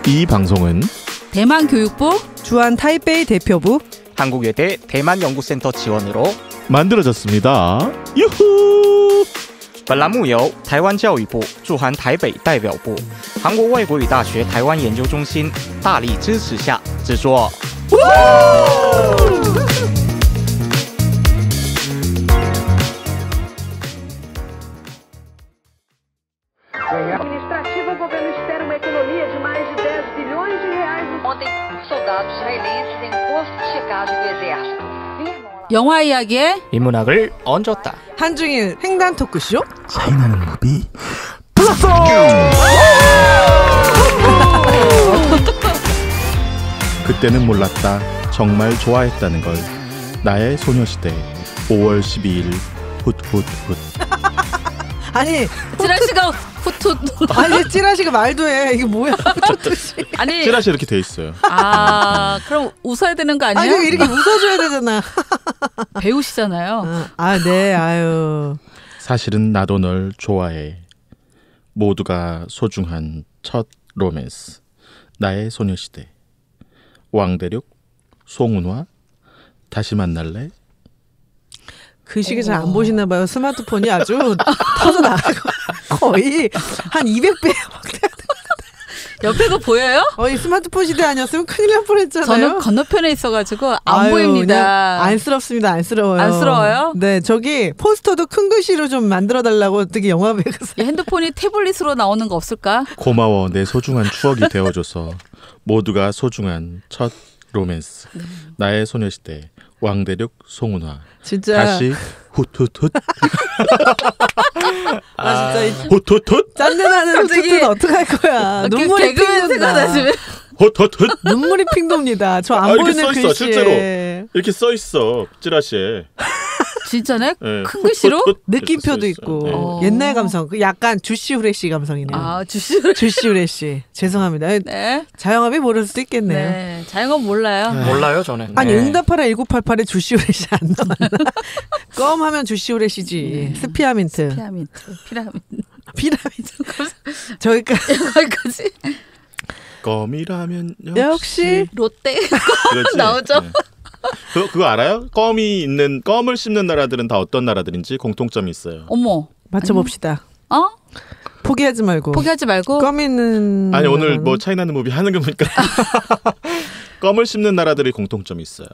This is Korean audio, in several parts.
이 방송은 대만 교육부 주한 타이베이 대표부 한국외대 대만연구센터 지원으로 만들어졌습니다. 유후! 本栏目由台湾教育部驻韩台北代表部、韩国外国语大学台湾研究中心大力支持下制作。 administrativo, o governo espera uma economia de mais de 10 bilhões de reais. Ontem, soldados israelenses em posto de checagem do exército. 영화 이야기에 인문학을 얹었다. 한중일 횡단 토크쇼 차이나는 무비 플러스! 그때는 몰랐다. 정말 좋아했다는 걸. 나의 소녀시대 5월 12일 훗훗훗. 아니 찌라시가 후투 아니 찌라시가 말도 해. 이게 뭐야? 아니 찌라시 이렇게 돼 있어요. 아 그럼 웃어야 되는 거 아니에요? 아니 이렇게 웃어줘야 되잖아. 배우시잖아요. 아 네 아유. 사실은 나도 널 좋아해. 모두가 소중한 첫 로맨스. 나의 소녀시대. 왕대륙, 송은화, 다시 만날래? 그 시기 잘 안 보시나 봐요. 스마트폰이 아주 터져나가고 거의 한 200배 옆에도 보여요? 이 스마트폰 시대 아니었으면 큰일 날 뻔했잖아요. 저는 건너편에 있어가지고 안 아유, 보입니다. 안쓰럽습니다. 안쓰러워요. 안쓰러워요? 네, 저기 포스터도 큰 글씨로 좀 만들어달라고 어떻게 영화배우가 핸드폰이 태블릿으로 나오는 거 없을까? 고마워. 내 소중한 추억이 되어줘서. 모두가 소중한 첫 로맨스. 나의 소녀시대. 왕대륙, 송은화. 진짜 다시 훗훗훗. 진짜 이 훗훗훗. 짠내나는 갑자기 훗훗 어떡할 거야. 눈물이 개그맨 생각나시면 훗훗훗. 눈물이 핑 돕니다. 저 안 이렇게 보이는 써 있어, 글씨에. 실제로. 이렇게 써 있어. 찌라시에. 진짜네? 네. 큰 글씨로? 느낌표도 이렇게 써 있고 있어요. 옛날 감성. 그 약간 주시 후레쉬 감성이네요. 아 주시를 주시 후레쉬. 죄송합니다. 네. 자영업이 모를 수도 있겠네요. 네. 자영업 몰라요. 몰라요 저는. 아니 네. 응답하라 1988에 주시 후레쉬 안 나왔나? 껌 하면 주시 후레쉬지. 스피아민트. 피라미드. 저기까지. 껌이라면 역시 롯데 그렇지. 나오죠. 네. 그거 알아요? 껌을 씹는 나라들은 다 어떤 나라들인지 공통점이 있어요. 어머. 맞춰봅시다. 어? 포기하지 말고. 포기하지 말고. 껌 있는. 아니 오늘 뭐 차이나는 무비 하는 거 보니까 껌을 씹는 나라들이 공통점이 있어요.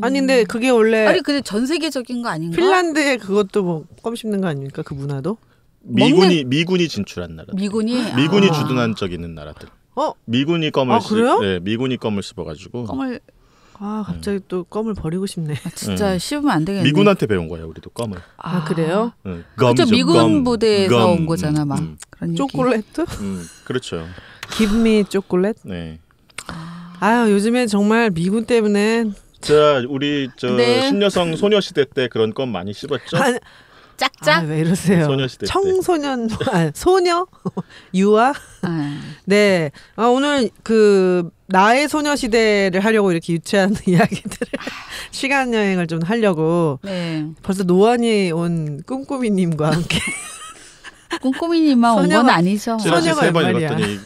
아니 근데 그게 원래 아니 근데 전 세계적인 거 아닌가? 핀란드에 그것도 뭐 껌 씹는 거 아닙니까? 그 문화도? 미군이 진출한 나라. 미군이 주둔한 적 있는 나라들. 미군이 그래요? 네, 미군이 껌을 씹어가지고. 껌을 갑자기 또 껌을 버리고 싶네. 진짜 씹으면 안 되겠네. 미군한테 배운 거예요, 우리도 껌을. 그래요? 응, 그렇죠. 미군 껌, 부대에서 껌, 온 거잖아, 막. 그런 얘기. 초콜릿? 그렇죠. 김미 초콜릿? 네. 아유 요즘에 정말 미군 때문에. 자, 우리 네. 신여성 소녀시대 때 그런 껌 많이 씹었죠? 짝짝. 왜 이러세요? 소녀시대 때. 청소년, 소녀, 유아. 네, 오늘 그 나의 소녀시대를 하려고 이렇게 유치한 이야기들을 시간 여행을 좀 하려고. 네. 벌써 노안이 온 꿈꾸미님과 함께. 꿈꾸미님만 온 건 아니죠. 찌라시 소녀가 3번 웬 말이야. 읽었더니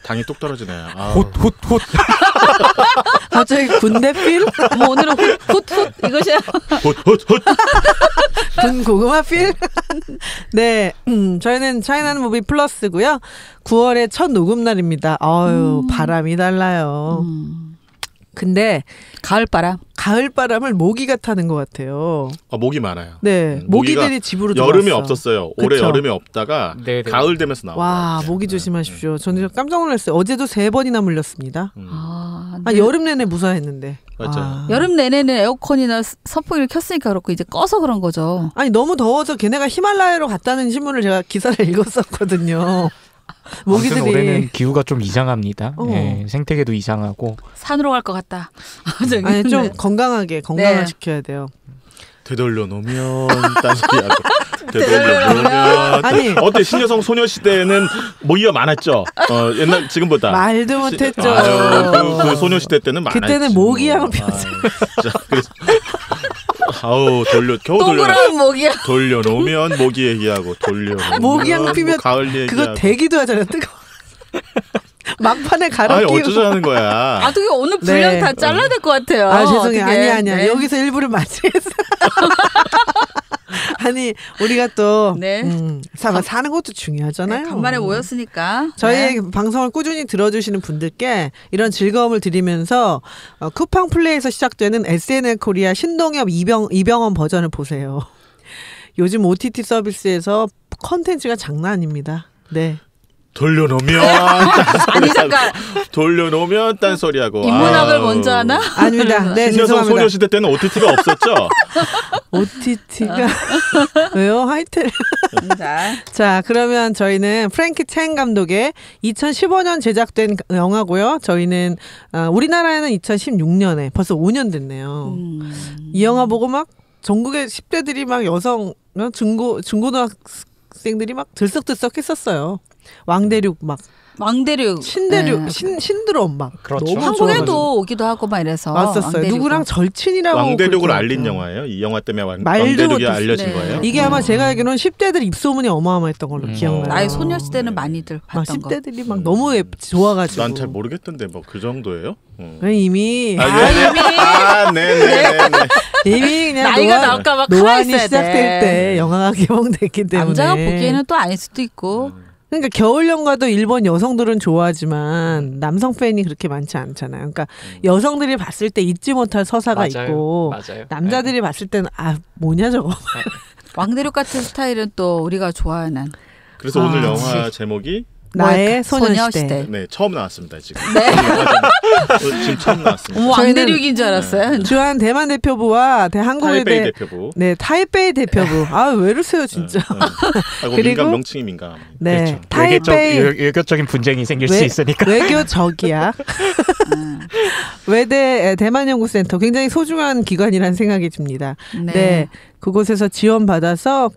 당이 뚝 떨어지네. 훗훗훗. 갑자기 군대 필? 뭐 오늘은 훗훗 이것이야. 훗훗훗. 군 고구마 필? 네, 저희는 차이나는 무비 플러스고요. 9월의 첫 녹음 날입니다. 바람이 달라요. 근데 가을바람을 모기가 타는 것 같아요. 모기 많아요. 네, 모기들이 집으로 여름에 들어왔어. 없었어요. 올해 그쵸? 여름에 없다가 네네. 가을 되면서 나와요. 와, 모기 조심하십시오. 저는 깜짝 놀랐어요. 어제도 3번이나 물렸습니다. 네. 여름 내내 무사했는데. 맞아요. 여름 내내는 에어컨이나 선풍기를 켰으니까 그렇고 이제 꺼서 그런 거죠. 아니 너무 더워서 걔네가 히말라야로 갔다는 신문을 제가 기사를 읽었었거든요. 아무튼 올해는 기후가 좀 이상합니다. 네, 생태계도 이상하고. 산으로 갈 것 같다. 아니 좀 건강하게 지켜야 돼요. 되돌려 놓으면 딴소리하고 되돌려 놓으면 아니 어때 신여성 소녀시대는 모기가 많았죠. 옛날 지금보다 말도 못했죠. 그 소녀시대 때는 많았지. 그때는 모기향을 피웠죠. 그래서 아우 겨우 동그란 모기야. 돌려놓으면 모기 얘기하고 돌려놓으면 모기향 피면 가을 얘기하고 그거 대기도 하잖아요. 뜨거워. 막판에 아니 가로끼고. 어쩌자는 거야. 어떻게 오늘 분량 네. 다 잘라야 될 것 같아요. 아 죄송해요. 어떡해. 아니야. 네. 여기서 일부를 마치겠어. 아니 우리가 또 네. 사는 것도 중요하잖아요. 네, 간만에 모였으니까 저희 네. 방송을 꾸준히 들어주시는 분들께 이런 즐거움을 드리면서 쿠팡 플레이에서 시작되는 SNL 코리아 신동엽 이병헌 버전을 보세요. 요즘 OTT 서비스에서 컨텐츠가 장난 아닙니다. 네. 돌려놓으면 아니 잠깐 돌려놓으면 딴소리하고 인문학을 먼저 하나? 아닙니다. 네, 신여성 죄송합니다. 소녀시대 때는 OTT가 없었죠. OTT가 왜요? 하이텔. 자, 그러면 저희는 프랭키 챈 감독의 2015년 제작된 영화고요. 저희는 우리나라에는 2016년에 벌써 5년 됐네요. 이 영화 보고 막 전국의 10대들이 막 여성 중고등학생들이 막 들썩들썩 했었어요. 왕대륙 막 왕대륙 신대륙 네. 신드롬 막 그렇죠. 너무 한국에도 오기도 하고 막 이래서 왔었어요. 왕대륙은. 누구랑 절친이라고 왕대륙을 그럴 알린 것 같아요. 영화예요. 이 영화 때문에 말도 왕대륙이 못했어요. 알려진 네. 거예요. 이게 아마 제가 알기로는 10대들 입소문이 어마어마했던 걸로 기억나요. 나의 소녀시대는 많이들 막 봤던 거. 10대들이 막 너무 좋아가지고. 난 잘 모르겠던데 뭐 그 정도예요? 이미 네네네. 이미 그냥 나이가 나올까 봐 가만히 노안이 있어야 시작될 돼. 때 영화가 개봉됐기 때문에. 남자가 보기에는 또 아닐 수도 있고. 그러니까 겨울 연가도 일본 여성들은 좋아하지만 남성 팬이 그렇게 많지 않잖아요. 그러니까 여성들이 봤을 때 잊지 못할 서사가 있고 맞아요. 남자들이 봤을 때는 뭐냐 저거. 왕대륙 같은 스타일은 또 우리가 좋아하는. 그래서 오늘 영화 그치. 제목이 나의 소녀시대. 네 처음 나왔습니다 지금. 네. 지금 처음 나왔습니다. 어머, 왕대륙인 줄 알았어요. 주한 대만 대표부와 타이베이 한국의 대표부. 네 타이베이 대표부. 왜 이러세요 진짜. 그리고 그리고 민감 명칭이 민감. 네 그렇죠. 타이베이 외교적인 분쟁이 생길 수 있으니까. 외교적이야. 외대 대만연구센터 굉장히 소중한 기관이라는 생각이 듭니다. 네. 그곳에서 지원받아서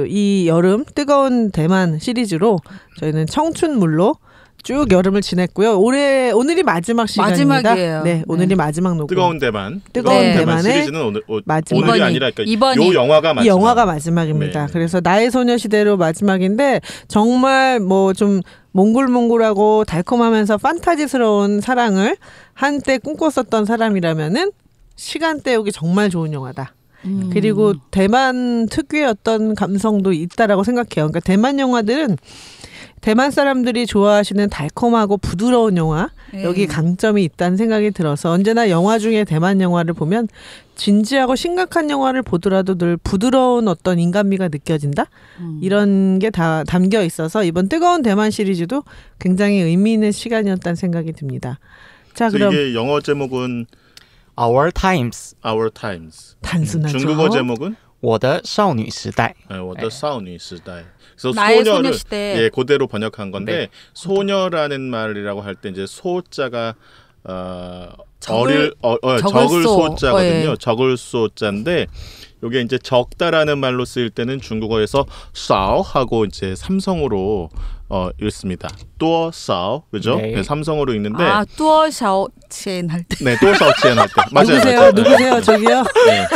이 여름 뜨거운 대만 시리즈로 저희는 청춘물로 쭉 여름을 지냈고요. 오늘이 마지막 시간입니다. 마지막이에요. 네, 오늘이 마지막 녹음. 뜨거운 대만. 뜨거운 네. 대만의 시리즈는 마지막. 오늘이 아니라 그러니까 이번이. 요 영화가 마지막. 이 영화가 마지막입니다. 네. 그래서 나의 소녀시대로 마지막인데 정말 뭐 좀 몽글몽글하고 달콤하면서 판타지스러운 사랑을 한때 꿈꿨었던 사람이라면은 시간 때우기 정말 좋은 영화다. 그리고 대만 특유의 어떤 감성도 있다라고 생각해요. 그러니까 대만 영화들은 대만 사람들이 좋아하시는 달콤하고 부드러운 영화 여기 강점이 있다는 생각이 들어서 언제나 영화 중에 대만 영화를 보면 진지하고 심각한 영화를 보더라도 늘 부드러운 어떤 인간미가 느껴진다 이런 게 다 담겨 있어서 이번 뜨거운 대만 시리즈도 굉장히 의미 있는 시간이었다는 생각이 듭니다. 자 그럼 이게 영어 제목은 Our Times, Our Times. 단순하죠. 중국어 제목은 我的少女时代. 我的少女时代. 그래서 나의 소녀를 소녀시대. 그대로 번역한 건데 네. 소녀라는 말이라고 할 때 이제 소자가 적을 적을 소. 소자거든요. 예. 적을 소자인데 이게 이제 적다라는 말로 쓰일 때는 중국어에서 싸오하고 이제 삼성으로 읽습니다. 또 싸오 그죠? 네. 네, 삼성으로 읽는데 뚜어샤오첸 할 때. 네, 또 싸오치엔 할 때. 맞아요. 누구세요? 맞아요. 누구세요? 저기요. 네.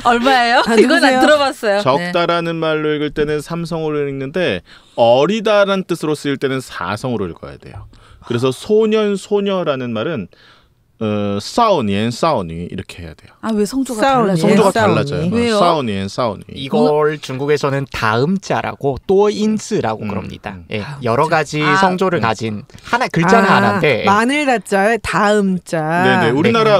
얼마예요? 이건 누구세요? 안 들어봤어요. 적다라는 말로 읽을 때는 삼성으로 읽는데 어리다라는 뜻으로 쓰일 때는 사성으로 읽어야 돼요. 그래서 소년 소녀라는 말은 싸오니엔 싸오니 이렇게 해야 돼요. 왜 성조가 싸우니. 달라져요? 성조가 싸오니. 달라져요. 왜요? 싸오니엔 싸오니. 이걸 중국에서는 다음자라고 또인즈라고 그럽니다. 예, 여러 가지 성조를 가진 글자는 하나인데 마늘 다자의 다음자. 네네.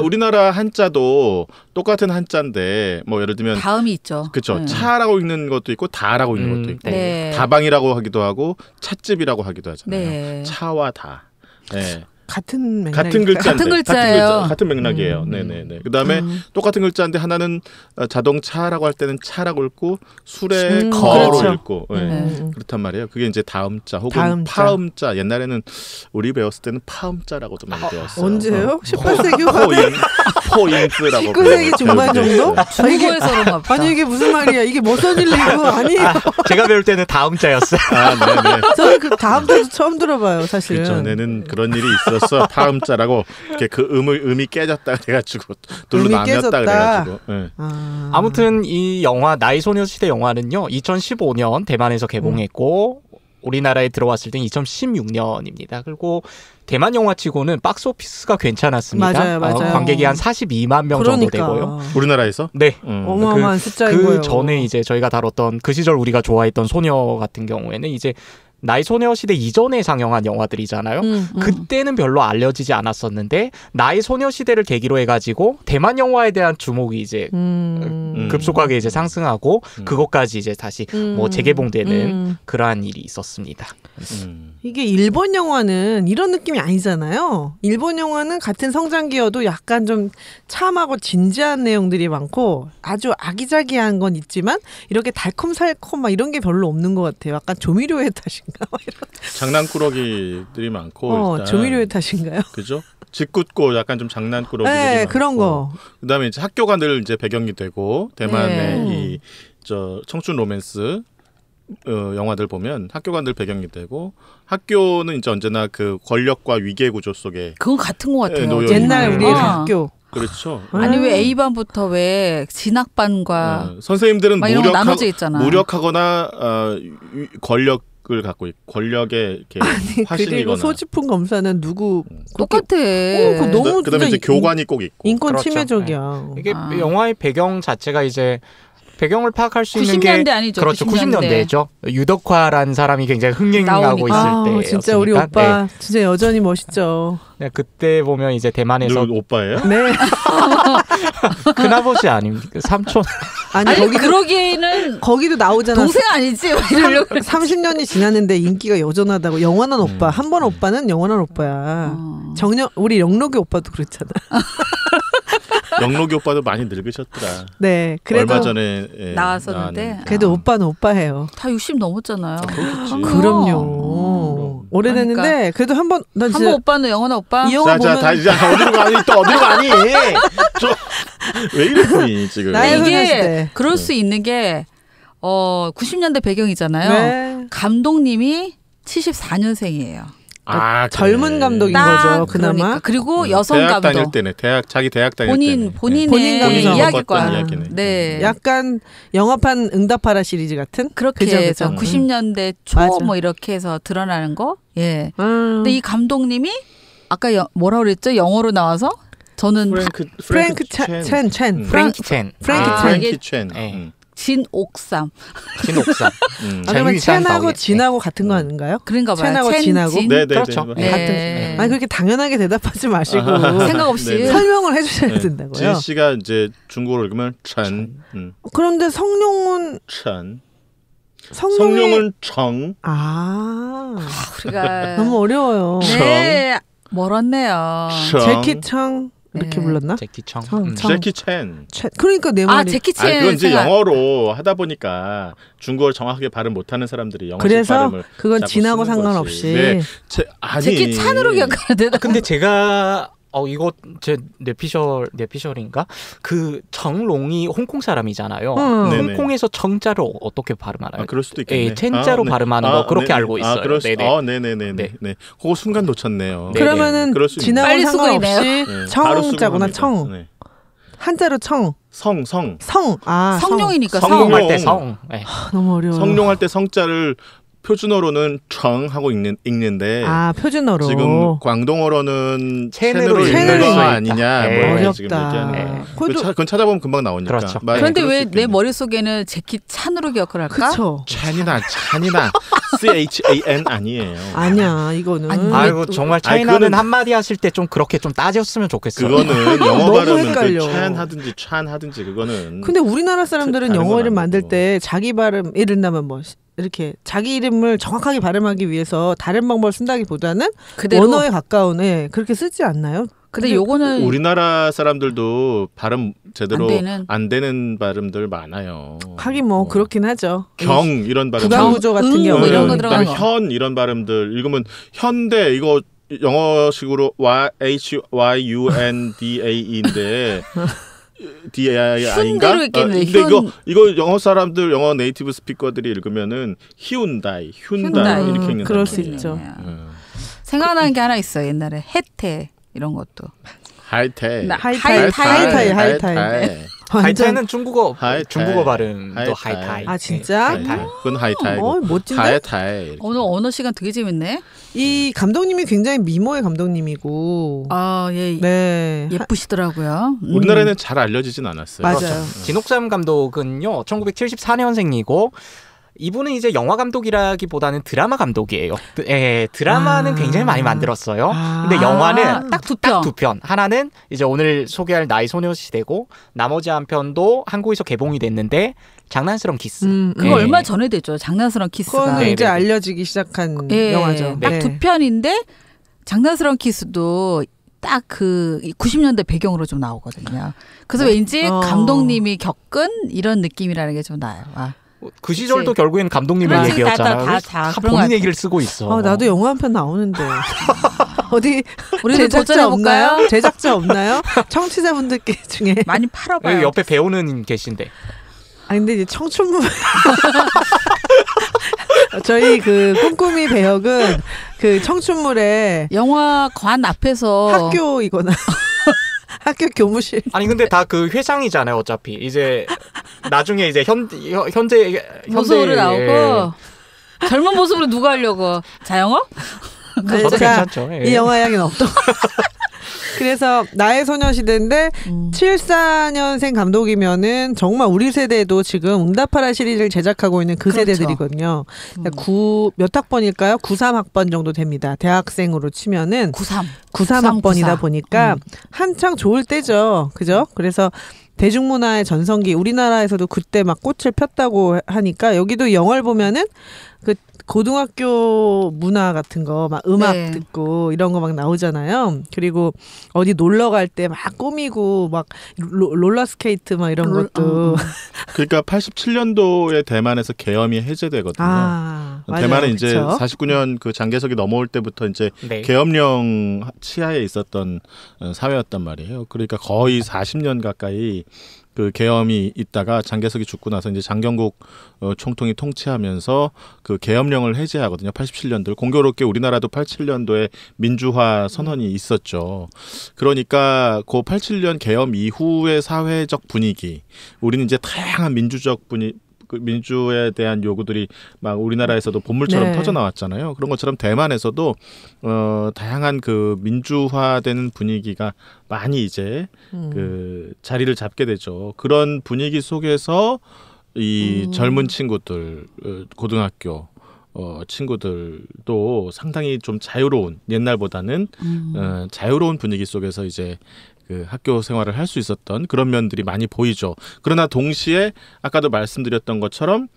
우리나라 한자도 똑같은 한자인데 뭐 예를 들면 다음이 있죠. 그렇죠. 차라고 읽는 것도 있고 다라고 읽는 것도 있고 네. 다방이라고 하기도 하고 찻집이라고 하기도 하잖아요. 네. 차와 다. 네. 같은 맥락. 같은 글자인데 같은 글자예요. 같은 맥락이에요. 네네네. 그다음에 똑같은 글자인데 하나는 자동차라고 할 때는 차라고 읽고 술에 거로 그렇죠. 읽고 그렇단 말이에요. 그게 이제 다음자 혹은 다음자. 파음자. 옛날에는 우리 배웠을 때는 파음자라고도 많이 배웠어요. 언제요? 18세기 후반. 포인트라고 19세기 중반 정도? 중국에서 그런가 보다. 아니 이게 무슨 말이야? 이게 무슨 일이고 아니에요. 제가 배울 때는 다음자였어요. 네네. 저는 그 다음 주도 처음 들어봐요, 사실은. 그 전에는 그런 일이 있었어. 파음자라고 이렇게 그 음이 깨졌다 그래가지고 둘로 음이 나뉘었다 깨졌다. 그래가지고. 네. 아무튼 이 영화 나의 소녀시대 영화는요 2015년 대만에서 개봉했고 우리나라에 들어왔을 땐 2016년입니다. 그리고 대만 영화치고는 박스오피스가 괜찮았습니다. 맞아요. 관객이 한 42만 명 정도 되고요. 우리나라에서? 네. 어마어마한 숫자인 거예요. 그 전에 이제 저희가 다뤘던 그 시절 우리가 좋아했던 소녀 같은 경우에는 이제 나의 소녀시대 이전에 상영한 영화들이잖아요. 그때는 별로 알려지지 않았었는데 나의 소녀시대를 계기로 해가지고 대만 영화에 대한 주목이 이제 급속하게 이제 상승하고 그것까지 이제 다시 뭐 재개봉되는 그러한 일이 있었습니다. 이게 일본 영화는 이런 느낌이 아니잖아요. 일본 영화는 같은 성장기여도 약간 좀 참하고 진지한 내용들이 많고 아주 아기자기한 건 있지만 이렇게 달콤살콤 막 이런 게 별로 없는 것 같아요. 약간 조미료의 탓인가? 장난꾸러기들이 많고 일단. 조미료의 탓인가요? 그죠? 짓궂고 약간 좀 장난꾸러기들이 네, 많고. 그런 거. 그다음에 이제 학교가 늘 이제 배경이 되고 대만의 네. 이 청춘 로맨스 영화들 보면 학교가 늘 배경이 되고 학교는 이제 언제나 그 권력과 위계 구조 속에 그건 같은 것 같아요. 놓여 옛날 있는. 우리의 아. 학교. 그렇죠. 아니 왜 A반부터 왜 진학반과 선생님들은 막 이런 거 나눠져 있잖아. 무력하거나 권력을 갖고 있고 권력에 이렇게 그리고 화신이거나 소지품 검사는 누구 똑같아. 그거 너무 그다음에 이제 진짜 교관이 꼭 있고 인권 그렇죠. 침해적이야. 이게 영화의 배경 자체가 이제 배경을 파악할 수 있는 90년대 게 아니죠? 그렇죠. 90년대. 90년대죠. 유덕화라는 사람이 굉장히 흥행하고 나오니까. 있을 때 진짜 우리 오빠 진짜 여전히 멋있죠. 네, 그때 보면 이제 대만에서 늘 오빠예요? 네. 큰아버지 아닙니까? 삼촌. 아니, 아니 거기도 그러기에는 나오잖아. 동생 아니지? 막 이러려고. 30년이 지났는데 인기가 여전하다고. 영원한 오빠. 한 번 오빠는 영원한 오빠야. 우리 영록이 오빠도 그랬잖아. 영록이 오빠도 많이 늙으셨더라. 네. 그래도 얼마 전에 나왔었는데. 나왔는데. 그래도 오빠는 오빠예요. 다 60 넘었잖아요. 그렇겠지. 그럼요. 오래됐는데 그래도 한 번 난 한번 진짜 오빠는 영원한 오빠. 이 영화 보면 자, 이제 어디로 가니? 또 어디로 가니? 왜 이러니 지금? 나의 이게 소녀시대. 그럴 수 있는 게 90년대 배경이잖아요. 네. 감독님이 74년생이에요. 그래. 젊은 감독인 딱 거죠. 그나마. 그러니까. 그리고 여성 대학 다닐 감독. 때네. 자기 대학 다닐 때네. 본인의 본인 감성. 이야기일 거야. 겪었던 이야기네. 네. 약간 영화판 응답하라 시리즈 같은 그렇게 그죠, 해서 그죠. 90년대 초 맞아. 뭐 이렇게 해서 드러나는 거. 예. 근데 이 감독님이 아까 뭐라 그랬죠? 영어로 나와서 저는 프랭크 첸. 프랭키 첸. 프랭키 첸. 프랭키 첸. 네. 진옥삼. 진옥삼. 그러면 첸하고 네. 진하고 같은 거 아닌가요? 그런가 봐요. 첸하고 진하고? 네, 그렇죠. 네. 같은. 아니 그렇게 당연하게 대답하지 마시고 생각 없이. 네. 설명을 해주셔야 네. 된다고요. 지은 씨가 이제 중국어로 읽으면 천. 그런데 성룡은 천. 성룡이 성룡은 정. 우리가 너무 어려워요. 네. 멀었네요. 정. 제키 창 이렇게 네. 불렀나? 제키 청. 청. 제키 첸. 그러니까 내 말이. 제키 아, 그건 첸 이제 생각. 영어로 하다 보니까 중국어를 정확하게 발음 못하는 사람들이 영어식 그래서 발음을 그건 자꾸 진하고 쓰는 상관없이. 거지. 네. 아니. 제키 찬으로 기억하야 되나? 근데 제가 이거 제 뇌피셜인가? 그 정롱이 홍콩 사람이잖아요. 네네. 홍콩에서 정자를 어떻게 발음하나요? 아, 그럴 수도 있겠네. 예, 첸자로 발음하는 거 그렇게 알고 있어요. 네네네. 네. 네. 그거 순간 놓쳤네요. 네. 그러면 그럴 수 진하고 빨리 쓰고 상관없이 네. 바로 쓰고 청자구나. 합니다. 청. 네. 한자로 청. 성. 성룡이니까 성룡할 성룡. 때 성. 네. 너무 어려워. 성룡할 때 성자를 표준어로는 청 하고 읽는데 표준어로. 지금 광동어로는 첸으로 첸으로 읽는 읽는 거 수 아니냐 있다. 뭐 어렵다. 지금 얘기하는 네. 거예요. 그래도- 그건 찾아보면 금방 나오니까. 그렇죠. 맞아요. 그런데 그럴 왜 수 내 있겠네. 머릿속에는 제키 찬으로 기억을 할까? 그쵸. 찬이나 CHAN 아니에요. 아니야 이거는. 아니, 아이고 정말 아니, 차이나는 그거는- 한마디 하실 때 좀 그렇게 좀 따졌으면 좋겠어요. 그거는 영어 너무 발음은 헷갈려. 찬 하든지 찬 하든지 그거는. 근데 우리나라 사람들은 다른 건 영어 이름 아니고. 만들 때 자기 발음 예를 들면 뭐 이렇게 자기 이름을 정확하게 발음하기 위해서 다른 방법을 쓴다기보다는 그대로. 원어에 가까운 그렇게 쓰지 않나요? 근데 요거는 우리나라 사람들도 발음 제대로 안 안 되는. 되는 발음들 많아요. 하긴 뭐 그렇긴 하죠. 경 이런 발음. 부강 구조 같은 응, 경우 뭐 이런 거 그다음에 들어간 거. 현 이런 발음들 읽으면 현대 이거 영어식으로 HYUNDA인데 DAI인가? 흉대로 읽겠네, 근데 흉. 이거 영어 사람들 영어 네이티브 스피커들이 읽으면 휴다이 휴다이. 이렇게 읽는다. 그럴 수 있죠. 생각나는 게 하나 있어. 옛날에 혜태 이런 것도. 하이테. 하이타이. 하이타이. 하이타이는 중국어 하이타이. 중국어 발음도 하이타이. 하이타이. 아 진짜? 하이타이. 그건 하이타이고 멋진데? 하이타이. 오늘 언어 시간 되게 재밌네. 이 감독님이 굉장히 미모의 감독님이고. 아, 예. 네. 예쁘시더라고요. 우리나라에는 잘 알려지진 않았어요. 맞아요. 진옥삼 감독은요 1974년생이고 이분은 이제 영화 감독이라기보다는 드라마 감독이에요. 드라마는 굉장히 많이 만들었어요. 근데 영화는 딱 두 딱 편. 두 편. 하나는 이제 오늘 소개할 나의 소녀시대고 나머지 한 편도 한국에서 개봉이 됐는데 장난스러운 키스. 그거 얼마 전에 됐죠. 장난스러운 키스가. 그거는 네, 이제 네. 알려지기 시작한 예, 영화죠. 딱 네. 두 편인데 장난스러운 키스도 딱 그 90년대 배경으로 좀 나오거든요. 그래서 왠지 감독님이 겪은 이런 느낌이라는 게 좀 나요. 아. 그 시절도 그치. 결국엔 감독님의 그렇지, 얘기였잖아요. 다 그런 것 본인 같아. 얘기를 쓰고 있어. 나도 영화 한 편 나오는데 어디 우리도 제작자 도전해볼까요? 없나요? 제작자 없나요? 청취자분들께 중에 많이 팔아봐요. 여기 옆에 배우는 계신데. 아 근데 이제 청춘물 저희 그 꼼꼼이 배역은 그 청춘물에 영화관 앞에서 학교이거나 학교 교무실 아니 근데 다 그 회상이잖아요. 어차피 이제 나중에 이제 현재 모습으로 나오고 젊은 모습으로 누가 하려고 자영업? 저도 자, 괜찮죠. 예. 이 영화 이야기는 없던 그래서 나의 소녀시대인데 74년생 감독이면은 정말 우리 세대도 지금 응답하라 시리즈를 제작하고 있는 그 그렇죠. 세대들이거든요. 몇 학번일까요? 93학번 정도 됩니다. 대학생으로 치면은 93학번이다 보니까 한창 좋을 때죠. 그죠? 그래서 대중문화의 전성기 우리나라에서도 그때 막 꽃을 폈다고 하니까 여기도 영화를 보면은 그 고등학교 문화 같은 거 막 음악 네. 듣고 이런 거 막 나오잖아요. 그리고 어디 놀러 갈 때 막 꾸미고 막 롤러스케이트 막 이런 것도 그러니까 87년도에 대만에서 계엄이 해제되거든요. 맞아요. 대만은 이제 그쵸? 49년 그 장개석이 넘어올 때부터 이제 네. 계엄령 치하에 있었던 사회였단 말이에요. 그러니까 거의 40년 가까이 그 계엄이 있다가 장개석이 죽고 나서 이제 장경국 총통이 통치하면서 그 계엄령을 해제하거든요. 87년도 공교롭게 우리나라도 87년도에 민주화 선언이 있었죠. 그러니까 그 87년 계엄 이후의 사회적 분위기, 우리는 이제 다양한 민주적 분위기 그 민주에 대한 요구들이 막 우리나라에서도 본물처럼 네. 터져 나왔잖아요. 그런 것처럼 대만에서도 다양한 그 민주화되는 분위기가 많이 이제 그 자리를 잡게 되죠. 그런 분위기 속에서 이 젊은 친구들, 고등학교 친구들도 상당히 좀 자유로운 옛날보다는 자유로운 분위기 속에서 이제 그 학교 생활을 할 수 있었던 그런 면들이 많이 보이죠. 그러나 동시에 아까도 말씀드렸던 것처럼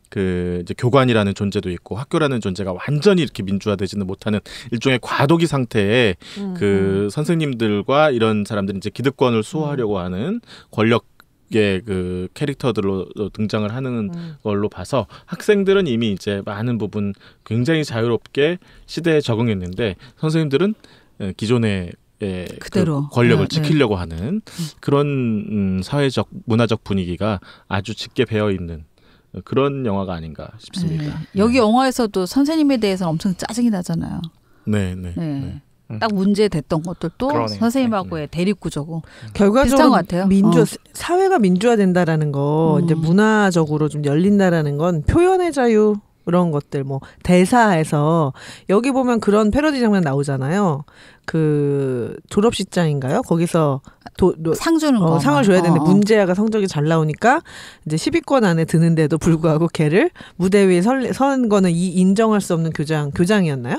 그 이제 교관이라는 존재도 있고 학교라는 존재가 완전히 이렇게 민주화되지는 못하는 일종의 과도기 상태에 그 선생님들과 이런 사람들이 이제 기득권을 수호하려고 하는 권력의 그 캐릭터들로 등장을 하는 걸로 봐서 학생들은 이미 이제 많은 부분 굉장히 자유롭게 시대에 적응했는데 선생님들은 기존의 그대로 그 권력을 네, 지키려고 하는 그런 사회적 문화적 분위기가 아주 짙게 배어 있는 그런 영화가 아닌가 싶습니다. 여기 영화에서도 선생님에 대해서는 엄청 짜증이 나잖아요. 네. 딱 문제됐던 것들도 그러네요. 선생님하고의 대립구조고 비슷한 결과적으로 것 같아요. 사회가 민주화된다라는 거 이제 문화적으로 좀 열린다라는 건 표현의 자유 그런 것들 뭐 대사에서 여기 보면 그런 패러디 장면 나오잖아요. 그 졸업식장인가요? 거기서 상 주는 거 상을 줘야 되는데 문제아가 성적이 잘 나오니까 이제 10위권 안에 드는데도 불구하고 걔를 무대 위에 선 거는 인정할 수 없는 교장이었나요?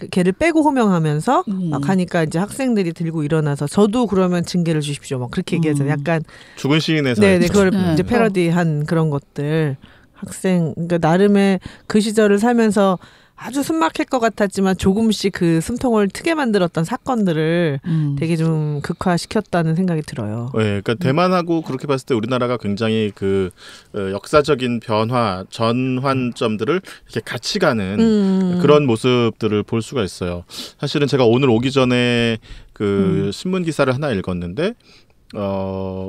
걔를 빼고 호명하면서 막 하니까 이제 학생들이 들고 일어나서 저도 그러면 징계를 주십시오. 막 그렇게 얘기하잖아요. 약간 죽은 시인에서 네네 그걸 이제 패러디한 그런 것들 학생 그러니까 나름의 그 시절을 살면서 아주 숨막힐 것 같았지만 조금씩 그 숨통을 트게 만들었던 사건들을 되게 좀 극화시켰다는 생각이 들어요. 네, 그러니까 대만하고 그렇게 봤을 때 우리나라가 굉장히 그 역사적인 변화, 전환점들을 이렇게 같이 가는 그런 모습들을 볼 수가 있어요. 사실은 제가 오늘 오기 전에 그 신문 기사를 하나 읽었는데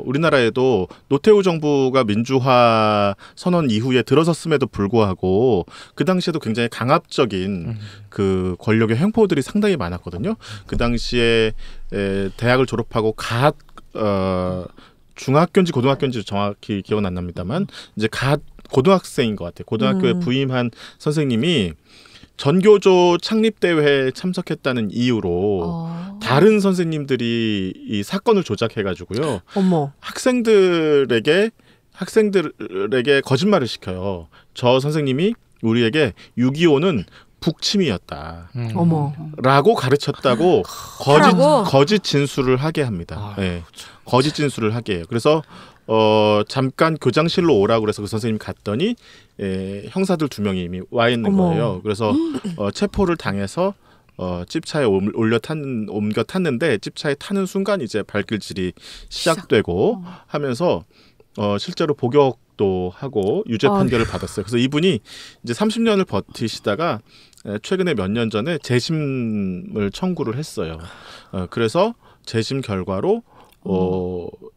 우리나라에도 노태우 정부가 민주화 선언 이후에 들어섰음에도 불구하고 그 당시에도 굉장히 강압적인 그 권력의 횡포들이 상당히 많았거든요. 그 당시에 대학을 졸업하고 중학교인지 고등학교인지 정확히 기억은 안 납니다만 이제 고등학생인 것 같아요. 고등학교에 부임한 선생님이 전교조 창립대회에 참석했다는 이유로 다른 선생님들이 이 사건을 조작해가지고요. 어머. 학생들에게 거짓말을 시켜요. 저 선생님이 우리에게 6.25는 북침이었다. 어머. 라고 가르쳤다고 거짓 진술을 하게 합니다. 네. 거짓 진술을 하게 해요. 그래서 잠깐 교장실로 오라고 그래서 그 선생님이 갔더니 형사들 2명이 이미 와 있는 거예요. 그래서 체포를 당해서 찝차에 옮겨 탔는데 찝차에 타는 순간 이제 발길질이 시작되고 하면서 실제로 복역도 하고 유죄 판결을 받았어요. 그래서 이분이 이제 30년을 버티시다가 최근에 몇 년 전에 재심을 청구를 했어요. 그래서 재심 결과로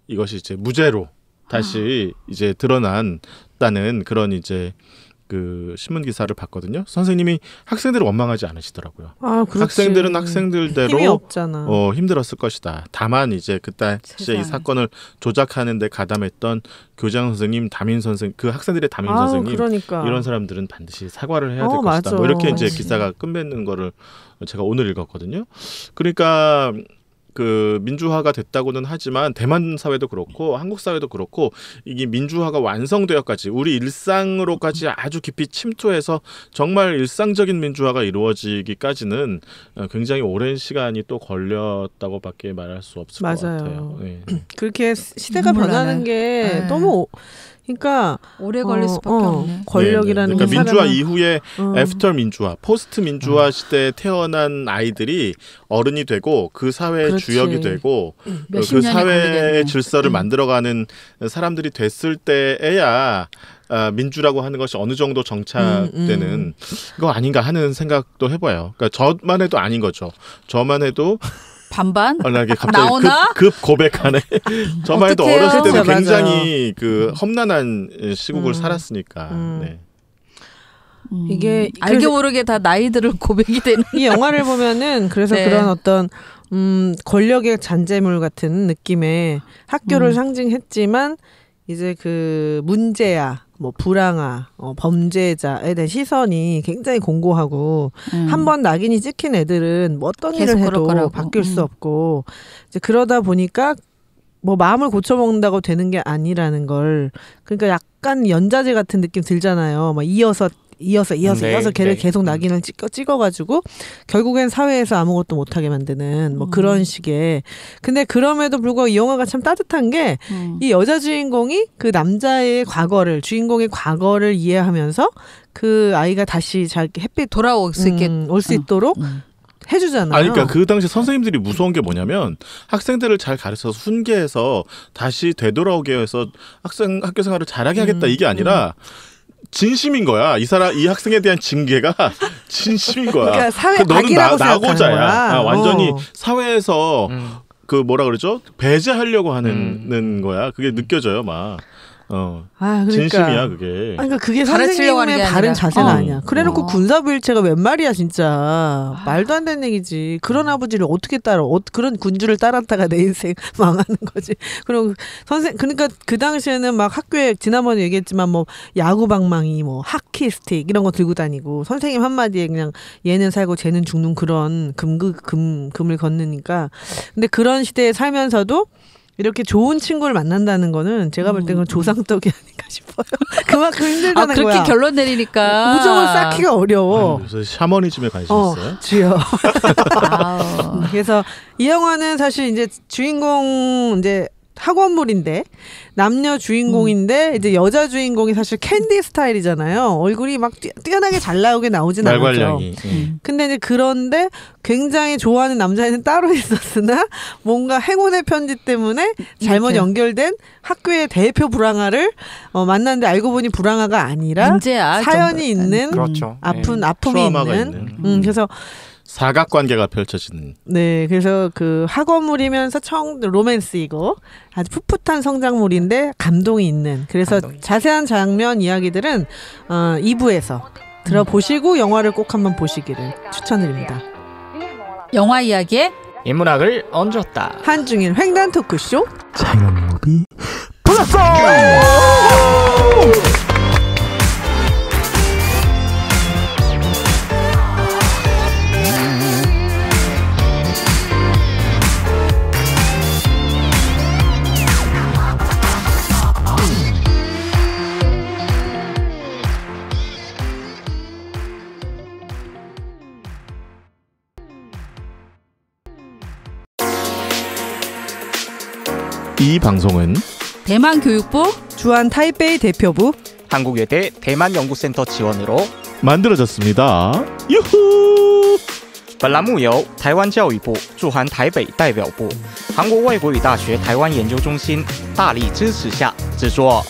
이것이 이제 무죄로 다시 이제 드러난다는 그런 이제 그 신문 기사를 봤거든요. 선생님이 학생들을 원망하지 않으시더라고요. 학생들은 학생들대로 힘이 없잖아. 힘들었을 것이다. 다만 이제 그때 이 사건을 조작하는데 가담했던 교장 선생님, 담임 선생, 그 학생들의 담임 선생님, 그러니까. 이런 사람들은 반드시 사과를 해야 될 것이다. 뭐 이렇게 이제 기사가 끝맺는 거를 제가 오늘 읽었거든요. 그러니까. 그 민주화가 됐다고는 하지만 대만 사회도 그렇고 한국 사회도 그렇고 이게 민주화가 완성되어까지 우리 일상으로까지 아주 깊이 침투해서 정말 일상적인 민주화가 이루어지기까지는 굉장히 오랜 시간이 또 걸렸다고밖에 말할 수 없을 것 같아요. 네. 그렇게 시대가 변하는 게 너무 그러니까 오래 걸릴 수밖에 없네. 권력이라는 그러니까 게 민주화 사람은... 이후에 애프터 민주화, 포스트 민주화 시대에 태어난 아이들이 어른이 되고 그 사회의 주역이 되고 그 사회의 질서를 만들어가는 사람들이 됐을 때에야 민주라고 하는 것이 어느 정도 정착되는 거 아닌가 하는 생각도 해봐요. 그러니까 저만 해도 아닌 거죠. 저만 해도 반반? 갑자기 나오나? 급 고백하네. 저만 해도 어떡해요? 어렸을 때는 그렇죠, 굉장히 그 험난한 시국을 살았으니까. 네. 이게 알게 모르게 다 나이들을 고백이 되는. 이 영화를 보면은 그래서 그런 어떤 권력의 잔재물 같은 느낌의 학교를 상징했지만 이제 그 문제야. 뭐 불황아, 범죄자에 대한 시선이 굉장히 공고하고 한 번 낙인이 찍힌 애들은 뭐 어떤 일을 해도 바뀔 수 없고 이제 그러다 보니까 뭐 마음을 고쳐먹는다고 되는 게 아니라는 걸 그러니까 약간 연자제 같은 느낌 들잖아요. 막 이어서 걔를 계속 낙인을 찍어가지고 결국엔 사회에서 아무것도 못하게 만드는 뭐 그런 식의. 근데 그럼에도 불구하고 이 영화가 참 따뜻한 게 이 여자 주인공이 그 남자의 주인공의 과거를 이해하면서 그 아이가 다시 자기 햇빛 돌아올 수 있게 올 수 있도록 해주잖아요. 그러니까 그 당시 선생님들이 무서운 게 뭐냐면 학생들을 잘 가르쳐서 훈계해서 다시 되돌아오게 해서 학교 생활을 잘하게 하겠다 이게 아니라 진심인 거야. 이 학생에 대한 징계가 진심인 거야. 그러니까 사회 너는 나고자야. 완전히 어. 사회에서 그 뭐라 그러죠? 배제하려고 하는 거야. 그게 느껴져요, 막. 그러니까. 진심이야 그게. 그러니까 그게 가르치려고 하는 선생님의 게 바른 아니라. 자세는 아니야. 그래놓고 군사부일체가 웬 말이야 진짜. 말도 안 되는 얘기지. 그런 아버지를 어떻게 따라? 그런 군주를 따랐다가 내 인생 망하는 거지. 그리고 그러니까 그 당시에는 막 학교에 지난번에 얘기했지만 뭐 야구 방망이, 뭐 하키 스틱 이런 거 들고 다니고 선생님 한마디에 그냥 얘는 살고 쟤는 죽는 그런 금을 걷으니까. 근데 그런 시대에 살면서도. 이렇게 좋은 친구를 만난다는 거는 제가 볼 때는 조상덕이 아닌가 싶어요. 그만큼 힘들다는 거야. 그렇게 결론 내리니까 우정을 쌓기가 어려워. 그래서 샤머니즘에 관심 있어요? 주요. 그래서 이 영화는 사실 이제 주인공 이제 학원물인데 남녀 주인공인데 이제 여자 주인공이 사실 캔디 스타일이잖아요. 얼굴이 막 뛰어나게 잘 나오진 않았죠. 말괄량이. 근데 이제 그런데 굉장히 좋아하는 남자애는 따로 있었으나 뭔가 행운의 편지 때문에 잘못 연결된 학교의 대표 불황아를 만났는데 알고 보니 불황아가 아니라 문제야, 사연이 있는 그렇죠. 아픔이 트라우마가 있는. 그래서 사각관계가 펼쳐지는. 네, 그래서 그 학원물이면서 로맨스이고 아주 풋풋한 성장물인데 감동이 있는. 그래서 자세한 장면 이야기들은 2부에서 들어보시고 영화를 꼭 한번 보시기를 추천드립니다. 영화 이야기에 인문학을 얹었다. 한중일 횡단 토크쇼 장현무비 이 방송은 대만 교육부 주한 타이베이 대표부 한국외대 대만연구센터 지원으로 만들어졌습니다. 유후! 本栏目由台湾教育部驻韩台北代表部、韩国外国语大学台湾研究中心大力支持下制作。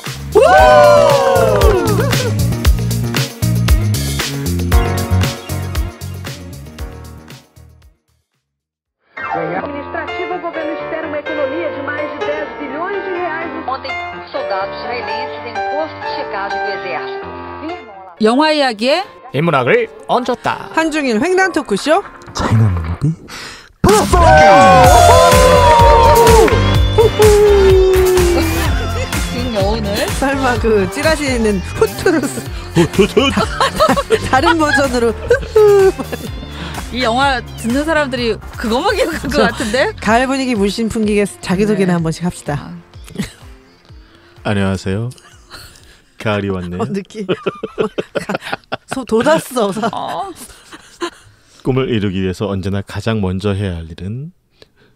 Administrativa, o governo espera uma economia de mais de 10 bilhões de reais. Ontem, soldados israelenses em posto de checagem do exército firmam lá. 영화 이야기에 인문학을 얹었다. 한중일 횡단 토크쇼. 긴 여운을 설마 그 찌라시는 후투로 다른 버전으로 이 영화 듣는 사람들이 그것만 기억할 것 같은데? 가을 분위기 물씬 풍기게 자기소개나 네. 한 번씩 합시다. 안녕하세요. 가을이 왔네요. 느낌 돋았어. 꿈을 이루기 위해서 언제나 가장 먼저 해야 할 일은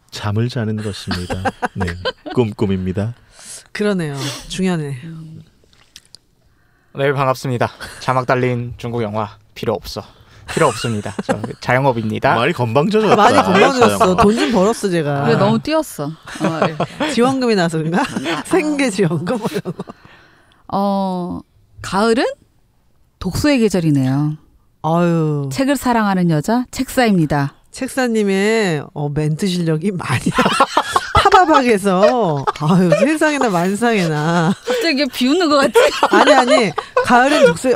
잠을 자는 것입니다. 네, 꿈입니다. 그러네요. 중요하네. 네, 반갑습니다. 자막 달린 중국 영화 필요 없습니다. 저 자영업입니다. 많이 건방져졌다. 많이 건강해졌어. 자영아. 돈 좀 벌었어 제가. 그래 너무 뛰었어. 지원금이 나서 그런가? 생계 지원금 이런 거. 가을은 독서의 계절이네요. 아유. 책을 사랑하는 여자 책사입니다. 책사님의 멘트 실력이 많이 파바박에서 아유 세상에나 만상에나 갑자기 비웃는 것 같지? 아니 가을은 독서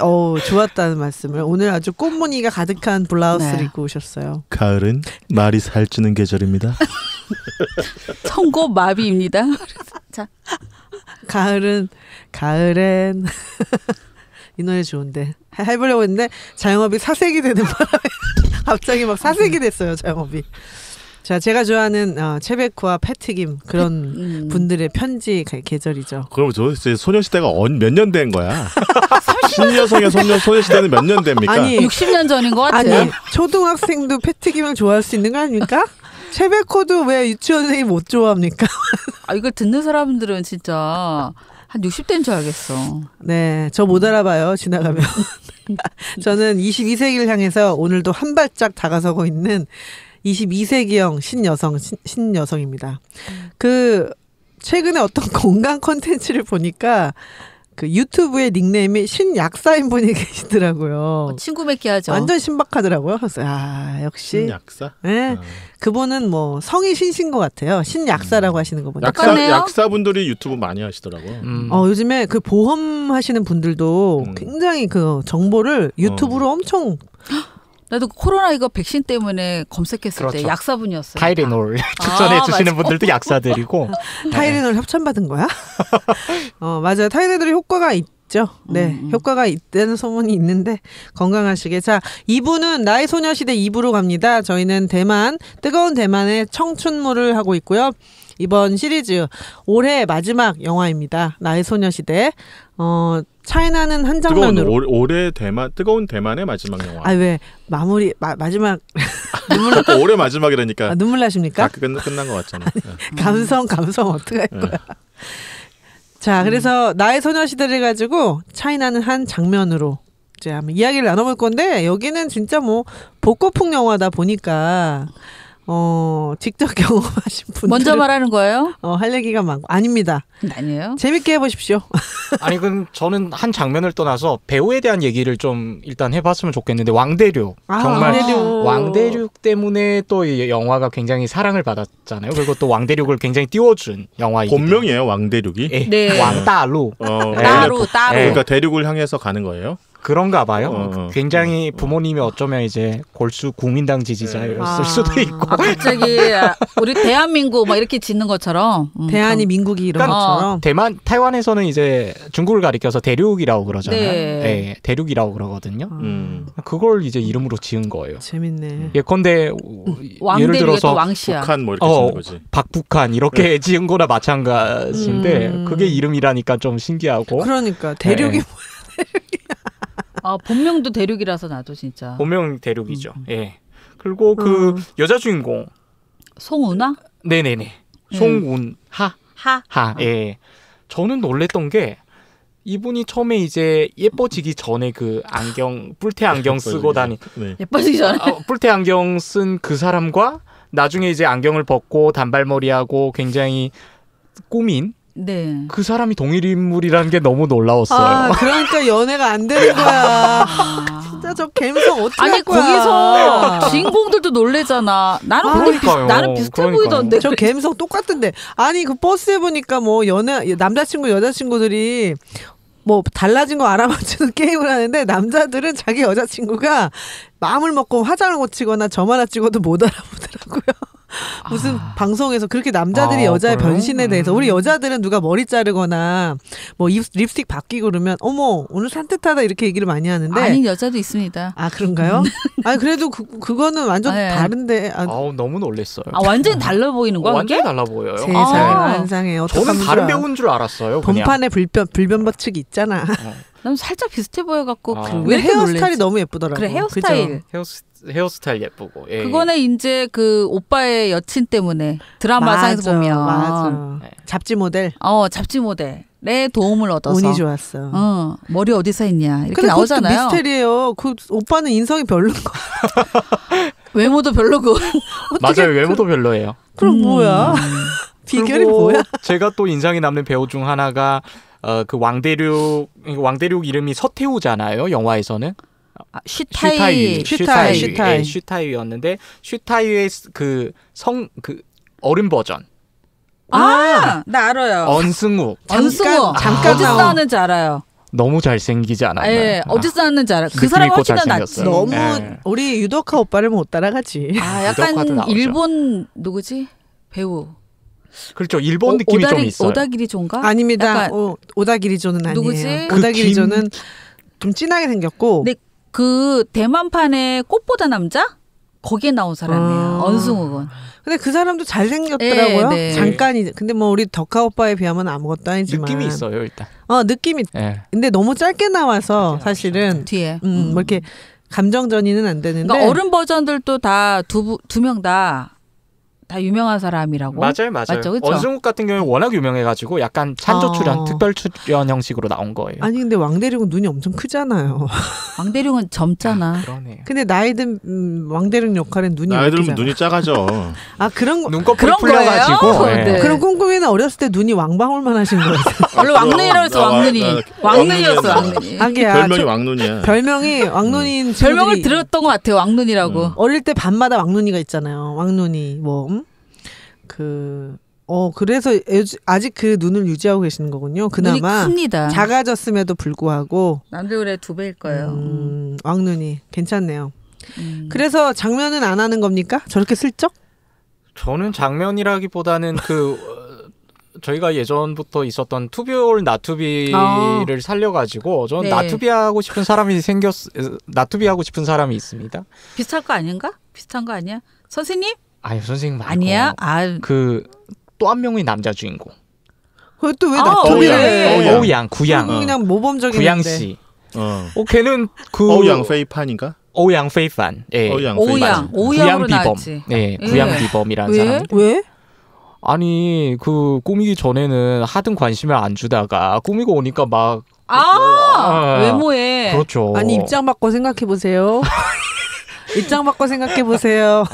좋았다는 말씀을 오늘 아주 꽃무늬가 가득한 블라우스를 네. 입고 오셨어요. 가을은 말이 살찌는 계절입니다. 청고 마비입니다. 자 가을엔 이 노래 좋은데 해보려고 했는데 자영업이 사색이 되는 바람에 갑자기 막 사색이 됐어요 자영업이. 자 제가 좋아하는 채베크와 패튀김 그런 분들의 편지 계절이죠. 그럼 도대체 소녀시대가 몇 년 된 거야? 신여성의 소녀시대는 몇 년 됩니까? 아니 60년 전인 것 같아요. 아니 초등학생도 패튀김을 좋아할 수 있는 거 아닙니까? 채베코도 왜 유치원생이 못 좋아합니까? 이걸 듣는 사람들은 진짜 한 60대인 줄 알겠어. 네, 저 못 알아봐요. 지나가면. 저는 22세기를 향해서 오늘도 한 발짝 다가서고 있는 22세기형 신여성입니다. 그 최근에 어떤 건강 콘텐츠를 보니까 그 유튜브에 닉네임이 신약사인 분이 계시더라고요. 친구 맺기 하죠. 완전 신박하더라고요. 그래서 역시 신약사? 네. 그분은 뭐 성이 신신 것 같아요. 신약사라고 하시는 거 보니까. 똑같네요. 약사분들이 유튜브 많이 하시더라고요. 요즘에 그 보험 하시는 분들도 굉장히 그 정보를 유튜브로 엄청 나도 코로나 이거 백신 때문에 검색했을 그렇죠. 때 약사분이었어요. 타이레놀 추천해 주시는 맞아. 분들도 약사들이고. 타이레놀 협찬받은 거야? 맞아요. 타이레놀이 효과가 있죠. 네, 효과가 있다는 소문이 있는데 건강하시게. 자, 2부는 나의 소녀시대 2부로 갑니다. 저희는 뜨거운 대만의 청춘물을 하고 있고요. 이번 시리즈 올해 마지막 영화입니다. 나의 소녀시대. 차이나는 한 장면으로. 올해 뜨거운 대만의 마지막 영화. 왜 마지막 올해 마지막이라니까. 눈물 나십니까? 끝난 것 같잖아. 감성 어떻게 할 거야? 자, 그래서 나의 소녀시대를 가지고 차이나는 한 장면으로 이제 한번 이야기를 나눠볼 건데 여기는 진짜 뭐 복고풍 영화다 보니까 직접 경험하신 분들 먼저 말하는 거예요? 할 얘기가 많고 아닙니다. 아니에요. 재밌게 해보십시오. 아니 그럼 저는 한 장면을 떠나서 배우에 대한 얘기를 좀 일단 해봤으면 좋겠는데 왕대륙 정말 왕대륙 때문에 또 이 영화가 굉장히 사랑을 받았잖아요. 그리고 또 왕대륙을 굉장히 띄워준 영화이기 때문에. 본명이에요 왕대륙이? 예, 네. 왕다루. 따로. 그러니까 대륙을 향해서 가는 거예요? 그런가 봐요. 굉장히 부모님이 어쩌면 이제 골수 국민당 지지자였을 수도 있고. 갑자기 우리 대한민국 막 이렇게 짓는 것처럼. 대한이 민국이 이런 것처럼. 타이완에서는 이제 중국을 가리켜서 대륙이라고 그러잖아요. 네. 네, 대륙이라고 그러거든요. 그걸 이제 이름으로 지은 거예요. 재밌네. 예컨대 예를 들어서 왕시야. 북한 뭐 이렇게 짓는 거지. 박북한 이렇게 지은 거나 마찬가지인데 그게 이름이라니까 좀 신기하고. 그러니까 대륙이 본명도 대륙이라서 나도 진짜. 본명 대륙이죠. 예. 그리고 그 여자 주인공 송은아? 네네네. 송운하. 하. 예. 저는 놀랬던 게 이분이 처음에 이제 예뻐지기 전에 그 안경 뿔테 안경 쓰고 예뻐지기 전에 뿔테 안경 쓴 그 사람과 나중에 이제 안경을 벗고 단발머리하고 굉장히 꾸민 그 사람이 동일 인물이라는 게 너무 놀라웠어요. 그러니까 연애가 안 되는 거야. 진짜 저 감성 어떻게 할 거야. 거기서 주인공들도 놀래잖아. 나는 비슷해 보이던데. 저 감성 똑같은데. 아니 그 버스에 보니까 뭐 남자친구 여자친구들이 뭐 달라진 거 알아맞히는 게임을 하는데 남자들은 자기 여자친구가 마음을 먹고 화장을 고치거나 점 하나 찍어도 못 알아보더라고요. 무슨 방송에서 그렇게 남자들이 여자의 변신에 대해서 우리 여자들은 누가 머리 자르거나 뭐 립스틱 바뀌고 그러면 어머 오늘 산뜻하다 이렇게 얘기를 많이 하는데 아닌 여자도 있습니다. 아 그런가요? 아니 그래도 그거는 완전 다른데 너무 놀랬어요. 완전히 달라 보이는 거야? 완전히 달라 보여요. 세상에 환상해. 저는 다른 배우인 줄 알았어요. 본판에 불변 법칙이 있잖아. 난 살짝 비슷해 보여갖고 왜 헤어스타일이 너무 예쁘더라고. 그래 헤어스타일. 헤어스타일 예쁘고. 예. 그거는 이제 그 오빠의 여친 때문에 드라마상에서 보면 맞아. 잡지 모델. 잡지 모델의 도움을 얻어서 운이 좋았어. 머리 어디서 했냐 이렇게 근데 나오잖아요. 미스테리예요. 그 오빠는 인성이 별로인 거. 외모도 별로고. 맞아요. 외모도 별로예요. 그럼 뭐야? 비결이 뭐야? 제가 또 인상이 남는 배우 중 하나가 그 왕대륙 이름이 서태우잖아요. 영화에서는. 슈타이였는데 슈타이의 그 어른 버전. 나 알아요. 언승우. 잠깐 어디서 나왔는지 알아요. 너무 잘생기지 않았나요? 예, 어디서 나왔는지 알아요. 그 사람 훨씬 더 낫지. 너무 우리 유덕화 오빠를 못 따라가지. 약간 일본 누구지? 배우. 그렇죠. 일본 느낌이 좀 있어요. 오다기리조인가? 아닙니다. 오다기리조는 아니에요. 누구지? 오다기리조는 좀 진하게 생겼고. 네, 그 대만판의 꽃보다 남자? 거기에 나온 사람이에요. 언승욱은. 근데 그 사람도 잘생겼더라고요. 네. 잠깐이. 근데 뭐 우리 덕화 오빠에 비하면 아무것도 아니지만. 느낌이 있어요, 일단. 느낌이. 근데 너무 짧게 나와서 사실은. 뒤에. 뭐 이렇게 감정전이는 안 되는데. 그러니까 어른 버전들도 다 두 명 다 유명한 사람이라고. 맞아요. 맞죠, 그쵸? 언승욱 같은 경우는 워낙 유명해가지고 약간 찬조 출연, 특별 출연 형식으로 나온 거예요. 아니 근데 왕대륙은 눈이 엄청 크잖아요. 왕대륙은 젊잖아. 그러네요. 근데 나이든 왕대륙 역할은 눈이 나이 들면 눈이 작아져. 그런 거. 눈꺼풀이 풀려가지고. 네. 그럼 꼼꼼이는 어렸을 때 눈이 왕방울만 하신 거예요. 원래 왕눈이라고 했어. 왕눈이였어. 왕눈이. 별명이 왕눈이야. 별명이 왕눈인 별명을 들었던 것 같아요. 왕눈이라고. 어릴 때 밤마다 왕눈이가 있잖아요. 왕눈이 그래서 아직 그 눈을 유지하고 계시는 거군요. 그나마 눈이 큽니다. 작아졌음에도 불구하고 남들의 2배일 거예요. 왕눈이 괜찮네요. 그래서 장면은 안 하는 겁니까? 저렇게 슬쩍? 저는 장면이라기보다는 저희가 예전부터 있었던 투비올 나투비를 살려가지고 저는 나투비하고 싶은 사람이 나투비하고 싶은 사람이 있습니다. 비슷할 거 아닌가? 비슷한 거 아니야? 선생님? 아니 선생님 말고 아니야? 또 한 명의 남자 주인공. 그것도 왜 나투비를? 오양 구양. 그냥 모범적인 구양 씨. 걔는 오양 페이판인가? 오양 페이판. 예. 오양으로 나왔지. 네, 구양 비범이라는 사람. 왜? 아니 꾸미기 전에는 하등 관심을 안 주다가 꾸미고 오니까 막 외모에. 그렇죠. 아니 입장 바꿔 생각해 보세요. 입장 바꿔 생각해 보세요.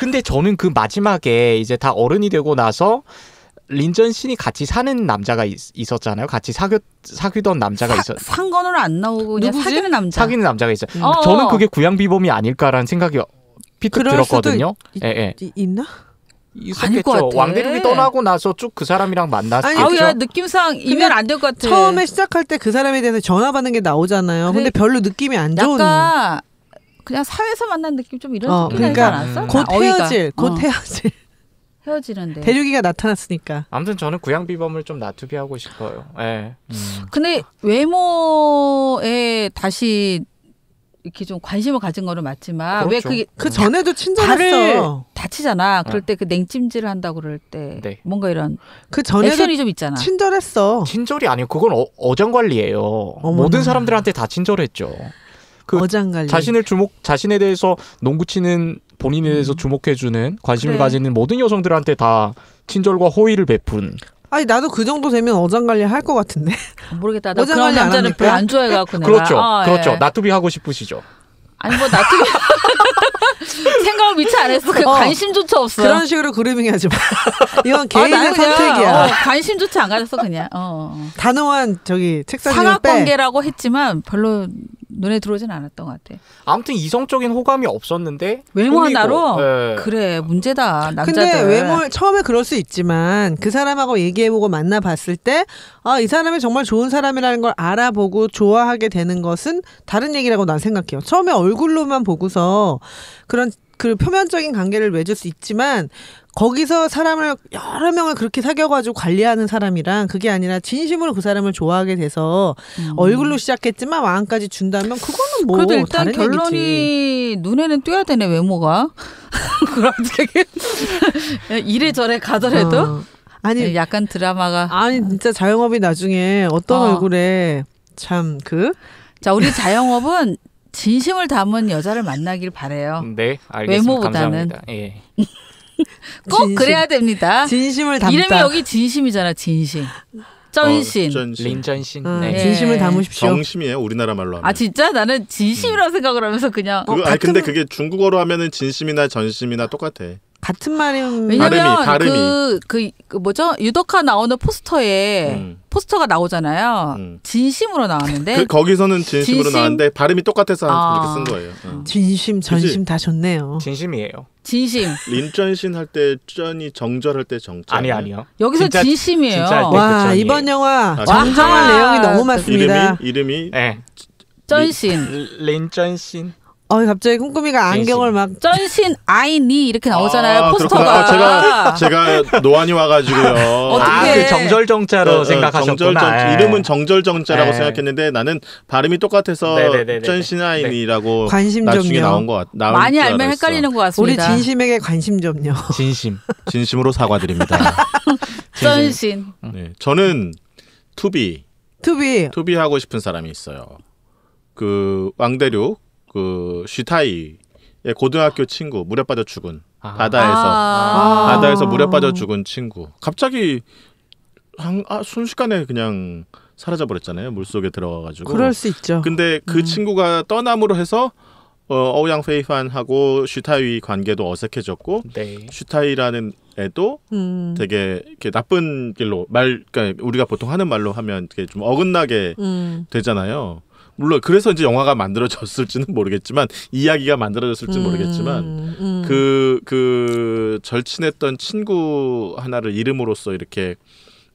근데 저는 그 마지막에 이제 다 어른이 되고 나서 린전 신이 같이 사는 남자가 있었잖아요. 같이 사귀던 남자가 있었어요. 상건으로 안 나오고 그냥 사귀는 남자. 사귀는 남자가 있어요. 저는 그게 구양 비범이 아닐까라는 생각이 피트 들었거든요. 있나? 아닐 것 있었겠죠. 같아. 왕대륙이 떠나고 나서 쭉 그 사람이랑 만났겠죠. 아니, 아우야 느낌상 이면 안 될 것 같아. 처음에 시작할 때 그 사람에 대해서 전화 받는 게 나오잖아요. 그래, 근데 별로 느낌이 안 좋은. 약간 그냥 사회에서 만난 느낌 좀 이런 느낌 그러니까 나지 않았어? 곧 어이가. 헤어질, 곧 헤어질. 헤어지는데. 대륙이가 나타났으니까. 아무튼 저는 구양비범을 좀 나투비하고 싶어요. 예. 근데 외모에 다시 이렇게 좀 관심을 가진 거는 맞지만 그렇죠. 왜 그게 그 전에도 발을 친절했어. 다치잖아. 그럴 때 그 냉찜질을 한다고 그럴 때 네. 뭔가 이런 그 전에도 액션이 좀 있잖아. 친절했어. 친절이 아니고 그건 어장관리예요. 어머나. 모든 사람들한테 다 친절했죠. 그 어장관리. 자신에 대해서 농구치는 본인에 대해서 주목해주는 관심을 그래. 가지는 모든 여성들한테 다 친절과 호의를 베푼. 아니 나도 그 정도 되면 어장관리 할 것 같은데. 모르겠다. 나 어장관리 그런 안 남자는 합니까? 별로 안 좋아해갖고 내가. 그렇죠. 그렇죠. 예. 나투비 하고 싶으시죠. 아니 뭐 나도 생각을 미처 안 했어. 그냥 관심조차 없어. 그런 식으로 그루밍 하지 마. 이건 개인의 나는 그냥, 선택이야. 관심조차 안 가졌어 그냥. 단호한 저기 책사진을 빼. 상하관계라고 했지만 별로 눈에 들어오진 않았던 것 같아. 아무튼 이성적인 호감이 없었는데 외모 꾸미고, 하나로 예. 그래 문제다 남자들. 근데 외모 처음에 그럴 수 있지만 그 사람하고 얘기해보고 만나봤을 때 이 사람이 정말 좋은 사람이라는 걸 알아보고 좋아하게 되는 것은 다른 얘기라고 난 생각해요. 처음에 얼굴로만 보고서 그런 그 표면적인 관계를 맺을 수 있지만 거기서 사람을 여러 명을 그렇게 사귀어가지고 관리하는 사람이랑 그게 아니라 진심으로 그 사람을 좋아하게 돼서 얼굴로 시작했지만 마음까지 준다면 그거는 뭐 그래도 일단 다른 결론이 얘기지. 눈에는 띄어야 되네 외모가. 그럼 되게 이래저래 가더라도 아니 약간 드라마가. 아니 진짜 자영업이 나중에 어떤 얼굴에 참 자 우리 자영업은 진심을 담은 여자를 만나길 바래요. 네, 알겠습니다. 외모보다는. 감사합니다. 예. 꼭 진심. 그래야 됩니다. 진심을 담다. 이름이 여기 진심이잖아. 진심. 쩐신. 린전신. 네. 네. 진심을 담으십시오. 정심이에요 우리나라 말로 하면. 아 진짜 나는 진심이라고 생각을 하면서 그냥. 아니, 근데 그게 중국어로 하면은 진심이나 전심이나 똑같아. 같은 말이면 왜냐면 발음이. 그 뭐죠 유덕화 나오는 포스터에 포스터가 나오잖아요. 진심으로 나왔는데 거기서는 진심으로 진심? 나왔는데 발음이 똑같아서 이렇게 쓴 거예요. 진심, 전심 그치? 다 좋네요. 진심이에요. 진심. 린전신 할 때 쩐이 정절할 때 정자. 아니요. 여기서 진짜- 진심이에요. 진짜 할 때. 와 그쵸, 이번 예. 영화 아, 정정할 진짜? 내용이 너무 많습니다. 이름이 네. 쩐신. 린전신. 갑자기 꼼꼼이가 안경을 막 쩐신 아이니 이렇게 나오잖아요. 포스터가. 그렇구나. 제가 노안이 와가지고요. 어떡해. 그 정절정자로 생각하셨구나. 이름은 정절정자라고 예. 생각했는데 나는 발음이 똑같아서 네네네네. 쩐신아인이라고 관심 나중에 좀요. 나온 것 나올 많이 줄 알면 알았어. 헷갈리는 것 우리 같습니다. 진심에게 관심 좀요. 진심. 진심으로 사과드립니다. 쩐신. 네, 저는 투비 하고 싶은 사람이 있어요. 그 왕대륙 그 슈타이의 고등학교 친구 물에 빠져 죽은 바다에서 물에 빠져 죽은 친구 갑자기 순식간에 그냥 사라져 버렸잖아요. 물 속에 들어가가지고. 그럴 수 있죠. 근데 그 친구가 떠남으로 해서 어우양 페이판하고 슈타이 관계도 어색해졌고 네. 슈타이라는 애도 되게 이렇게 나쁜 길로 그러니까 우리가 보통 하는 말로 하면 되게 좀 어긋나게 되잖아요. 물론 그래서 이제 영화가 만들어졌을지는 모르겠지만 이야기가 만들어졌을지는 모르겠지만 그 절친했던 친구 하나를 이름으로써 이렇게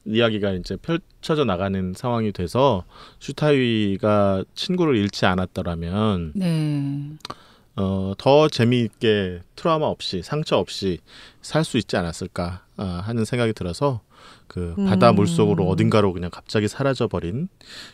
이야기가 이제 펼쳐져 나가는 상황이 돼서 슈타이가 친구를 잃지 않았더라면 더 재미있게 트라우마 없이 상처 없이 살 수 있지 않았을까 하는 생각이 들어서 그 바다 물속으로 어딘가로 그냥 갑자기 사라져버린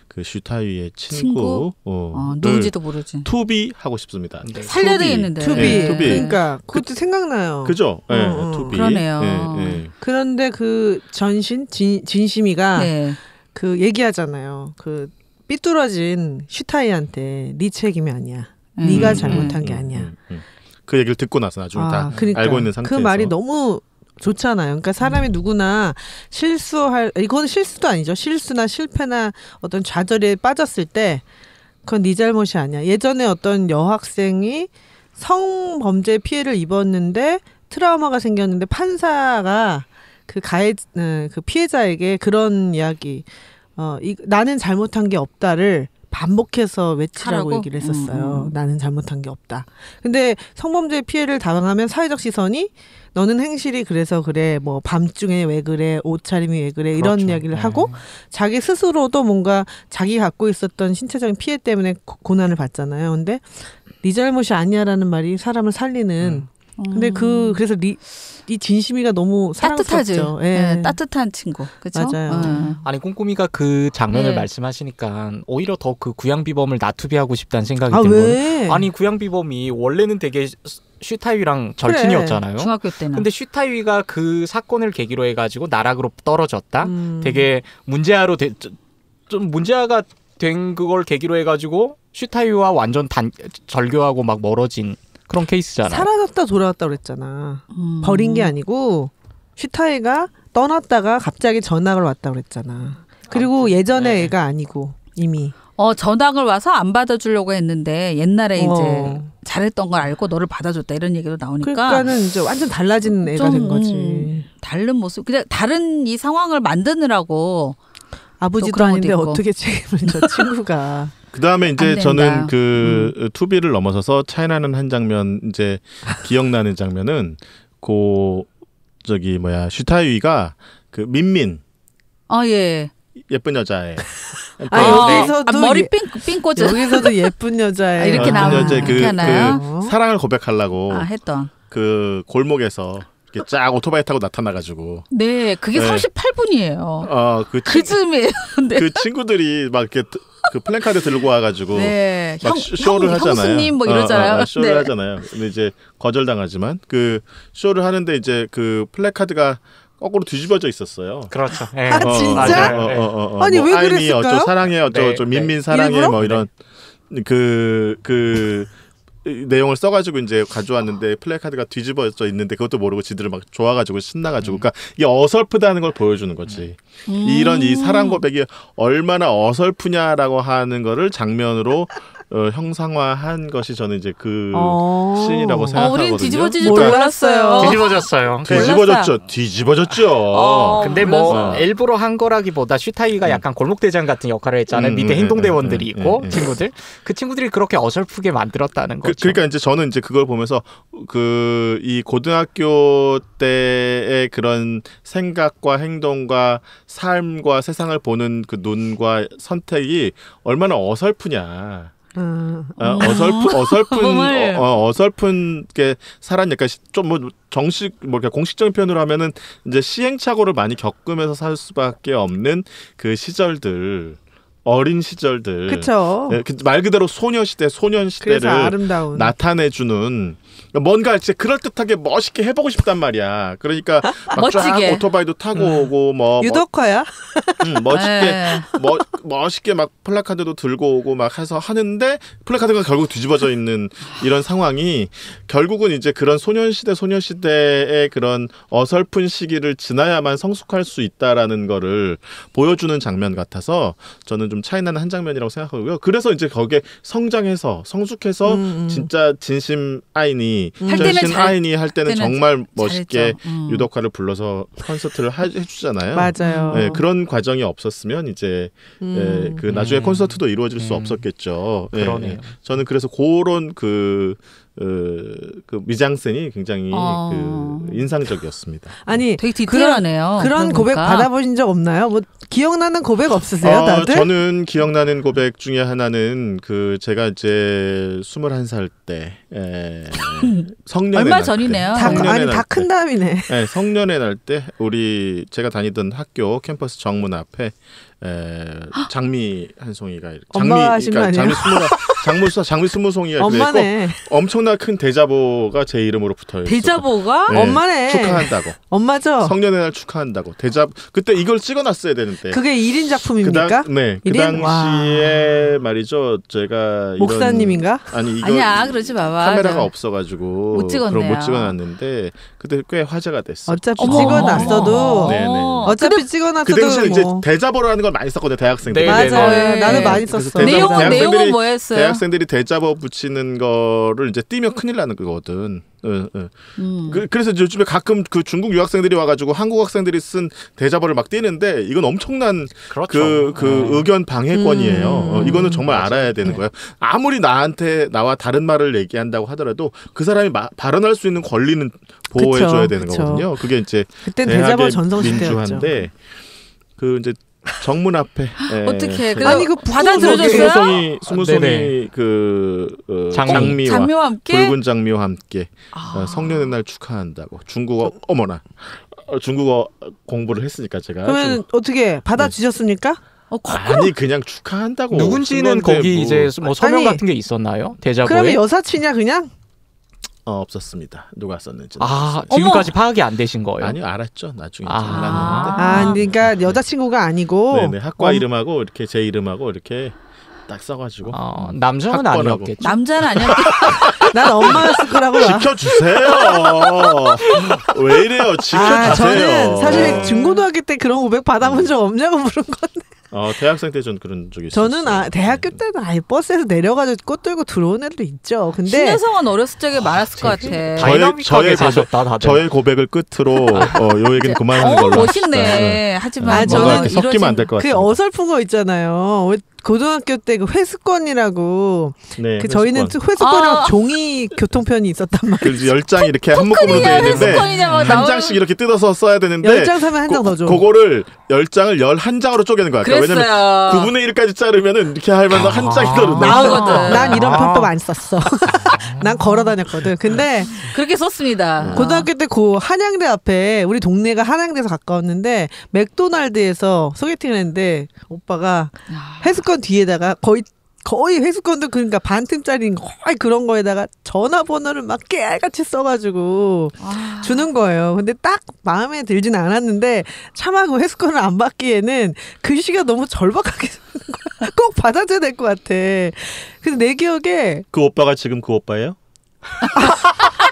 그 슈타이의 친구 누군지도 모르지. 투비 하고 싶습니다. 네. 살려야 되겠는데. 투비. 네, 투비. 그러니까 그것도 생각나요. 그죠? 네, 투비. 그러네요. 그런데 그 진심이가 네. 그 얘기하잖아요. 그 삐뚤어진 슈타이한테 네 책임이 아니야. 네가 잘못한 게 아니야. 그 얘기를 듣고 나서 나중에 다 그러니까. 알고 있는 상태에서 그 말이 너무 좋잖아요. 그러니까 사람이 누구나 이건 실수도 아니죠. 실수나 실패나 어떤 좌절에 빠졌을 때 그건 네 잘못이 아니야. 예전에 어떤 여학생이 성범죄 피해를 입었는데 트라우마가 생겼는데 판사가 그 피해자에게 그런 이야기 나는 잘못한 게 없다를 반복해서 외치라고 하라고? 얘기를 했었어요. 나는 잘못한 게 없다. 근데 성범죄 피해를 당하면 사회적 시선이 너는 행실이 그래서 그래, 뭐 밤중에 왜 그래, 옷차림이 왜 그래, 이런 그렇죠. 이야기를 하고 자기 스스로도 뭔가 자기 갖고 있었던 신체적인 피해 때문에 고난을 받잖아요. 근데 네 잘못이 아니야라는 말이 사람을 살리는. 근데 그래서 이 진심이가 너무 따뜻하지. 사랑스럽죠. 예. 네, 따뜻한 친구. 그렇죠? 맞아요. 아니 꼼꼼이가 그 장면을 네. 말씀하시니까 오히려 더 그 구양비범을 나투비하고 싶다는 생각이 아, 들거든요. 왜? 아니 구양비범이 원래는 되게 슈타이랑 절친이었잖아요. 중학교 때는. 근데 슈타이가 그 사건을 계기로 해가지고 나락으로 떨어졌다. 되게 문제아로 좀 문제아가 된 그걸 계기로 해가지고 슈타이와 완전 절교하고 막 멀어진 그런 케이스잖아요. 사라졌다 돌아왔다 그랬잖아. 버린 게 아니고 슈타이가 떠났다가 갑자기 전학을 왔다 그랬잖아. 그리고 예전에 네. 애가 아니고 이미. 전학을 와서 안 받아주려고 했는데 옛날에 이제 잘했던 걸 알고 너를 받아줬다 이런 얘기도 나오니까. 그러니까는 이제 완전 달라진 애가 된 거지. 다른 모습. 그냥 다른 이 상황을 만드느라고. 아버지도 그런 아닌데 것도 있고. 어떻게 책임을 져 친구가. 그다음에 이제 안 저는 된다. 그 투비를 넘어서서 차이나는 한 장면 이제 기억나는 장면은 저기 슈타이가 그 민민 예. 예쁜 여자애. 여기서도 머리 삥 꽂아. 여기서도 예쁜 여자애. 이렇게 예쁜 나오는 여자애 이렇게 하나요? 그 사랑을 고백하려고 했던. 그 골목에서 이렇게 쫙 오토바이 타고 나타나가지고. 네, 그게 네. 38분이에요. 그 즈음에. 네. 그 친구들이 막 이렇게 그 플랜카드 들고 와가지고 네. 막 쇼를 하잖아요. 형수님 뭐 이러잖아요. 쇼를 네. 하잖아요. 근데 이제 거절당하지만 그 쇼를 하는데 이제 그 플래카드가 거꾸로 뒤집어져 있었어요. 그렇죠. 네. 아, 진짜? 아니, 뭐 왜 아이니 그랬을까요? 어쩌 사랑해 어쩌 네, 민민 사랑해 일부러? 뭐 이런 그 내용을 써가지고 이제 가져왔는데 플래카드가 뒤집어져 있는데 그것도 모르고 지들을 막 좋아가지고 신나가지고 그러니까 이게 어설프다는 걸 보여주는 거지. 이런 이 사랑 고백이 얼마나 어설프냐라고 하는 거를 장면으로 형상화한 것이 저는 이제 그 씬이라고 생각하거든요. 우린 뒤집어지지도 몰랐어요. 뒤집어졌어요. 뒤집어졌죠. 근데 뭐 몰랐어요. 일부러 한 거라기보다 슈타이가 약간 골목대장 같은 역할을 했잖아요. 밑에 행동대원들이 있고 친구들. 그 친구들이 그렇게 어설프게 만들었다는 거죠. 그러니까 이제 저는 이제 그걸 보면서 그 이 고등학교 때의 그런 생각과 행동과 삶과 세상을 보는 그 눈과 선택이 얼마나 어설프냐. 어설픈 게 살았냐. 그러니까 좀 뭐 정식 뭐 공식적인 표현으로 하면은 이제 시행착오를 많이 겪으면서 살 수밖에 없는 그 시절들. 어린 시절들, 그쵸. 말 그대로 소녀시대, 소년시대를 그래서 아름다운. 나타내주는 뭔가 진짜 그럴듯하게 멋있게 해보고 싶단 말이야. 그러니까 막 쫙 멋지게. 오토바이도 타고 오고 유덕화야? 멋있게 멋있게 막 플래카드도 들고 오고 막 해서 하는데 플래카드가 결국 뒤집어져 있는 이런 상황이 결국은 이제 그런 소녀시대의 그런 어설픈 시기를 지나야만 성숙할 수 있다라는 거를 보여주는 장면 같아서 저는 좀 차이나는 한 장면이라고 생각하고요. 그래서 이제 거기에 성장해서 성숙해서 진짜 진심 아이니 전신 아이니 할 때는 정말 멋있게 유덕화를 불러서 콘서트를 해주잖아요. 맞아요. 네, 그런 과정이 없었으면 이제 그 나중에 콘서트도 이루어질 수 없었겠죠. 그러네요. 저는 그래서 그런 그 미장센이 굉장히 그 인상적이었습니다. 아니 되게 디테일하네요. 그런 고백 받아보신 적 없나요? 뭐 기억나는 고백 없으세요, 다들? 저는 기억나는 고백 중에 하나는 그 제가 이제 21살 때 성년의 얼마 날 전이네요. 때. 다 큰 다음이네. 네, 성년의 날 때 우리 제가 다니던 학교 캠퍼스 정문 앞에 장미 한 송이가 엄마가 하신 거 아니에요? 장미 20송이가 엄마네. 있고 엄청나 큰 대자보가 제 이름으로 붙어 있어요. 대자보가? 네, 엄마네. 축하한다고. 엄마죠? 성년의 날 축하한다고. 그때 이걸 찍어놨어야 되는데. 그게 1인 작품입니까? 그 1인? 당시에 말이죠. 제가 목사님인가? 아니 이거 아니야, 그러지 마봐. 카메라가 없어가지고 못 찍었네요. 그럼 못 찍어놨는데 그때 꽤 화제가 됐어. 어차피 어머. 찍어놨어도 네네. 어차피 찍어놨어도 그 당시에 이제 뭐. 대자보라는 건 걸 많이 썼거든요. 대학생들이. 네, 맞아요. 네. 나도 많이 그래서 썼어. 내용은 뭐였어요? 대학생들이 대자보 붙이는 거를 이제 띄면 큰일 나는 거거든. 그래서 요즘에 가끔 그 중국 유학생들이 와가지고 한국 학생들이 쓴 대자보를 막 띄는데 이건 엄청난 그렇죠. 그 의견 방해권이에요. 이거는 정말 알아야 되는 거예요. 아무리 나와 다른 말을 얘기한다고 하더라도 그 사람이 발언할 수 있는 권리는 보호해줘야 되는 거거든요. 그게 이제 그땐 대자보 전성시대였죠. 민주화인데 그 이제 정문 앞에 어떻게 아니 그 받아들여줬어요? 스무송이 장미와 함께 붉은 장미와 함께 성년의 날 축하한다고 중국어 어머나 중국어 공부를 했으니까 제가 그러면 어떻게 받아주셨습니까? 아니 그냥 축하한다고 누군지는 거기 뭐, 이제 뭐 서명 아니, 같은 게 있었나요? 대자보에? 그러면 여사친이야 그냥? 없었습니다. 누가 썼는지. 지금까지 파악이 안 되신 거예요? 아니요, 알았죠. 나중에 알았는데. 그러니까 여자친구가 아니고. 네네, 학과 이름하고 이렇게 제 이름하고 이렇게 딱 써가지고. 남자는 아니었겠죠. 남자는 아니었겠죠. 난 엄마였을 거라고. 지켜주세요. 왜 이래요? 지켜주세요. 저는 사실 중고등학교 때 그런 고백 받아본 적 없냐고 물은 건데. 대학생 때 전 그런 적이 있었어요. 저는 대학교 때는 아예 버스에서 내려가지고 꽃 들고 들어온 애들도 있죠. 근데 신여성은 어렸을 적에 많았을 것 같아. 다이나믹하게 사셨다 다들. 저의 고백을 끝으로 요 얘기는 그만하는 걸로. 멋있네. 하지만 저는 섞이면 안 될 것 같아요. 그 어설픈 거 있잖아요. 고등학교 때 그 회수권이라고 네, 저희는 회수권이랑 종이 교통편이 있었단 말이에요. 그래서 10장 이렇게 한 묶음으로 되어 있는데 한 장씩 이렇게 뜯어서 써야 되는데 10장 사면 한 장 더 줘. 그거를 10장을 11장으로 쪼개는 거야. 왜냐면 9분의 1까지 자르면은 이렇게 하면 한 장이 더 나오거든. 난 이런 편법 안 썼어. 난 걸어 다녔거든. 근데 그렇게 썼습니다. 고등학교 때 한양대 앞에 우리 동네가 한양대에서 가까웠는데 맥도날드에서 소개팅을 했는데 오빠가 회수권 뒤에다가 거의 회수권도 그러니까 반틈짜리인 거의 그런 거에다가 전화번호를 막 깨알같이 써가지고 주는 거예요. 근데 딱 마음에 들진 않았는데 차마 그 회수권을 안 받기에는 글씨가 너무 절박하게 쓰는 거야. 꼭 받아줘야 될 것 같아. 그래서 내 기억에 그 오빠가 지금 그 오빠예요?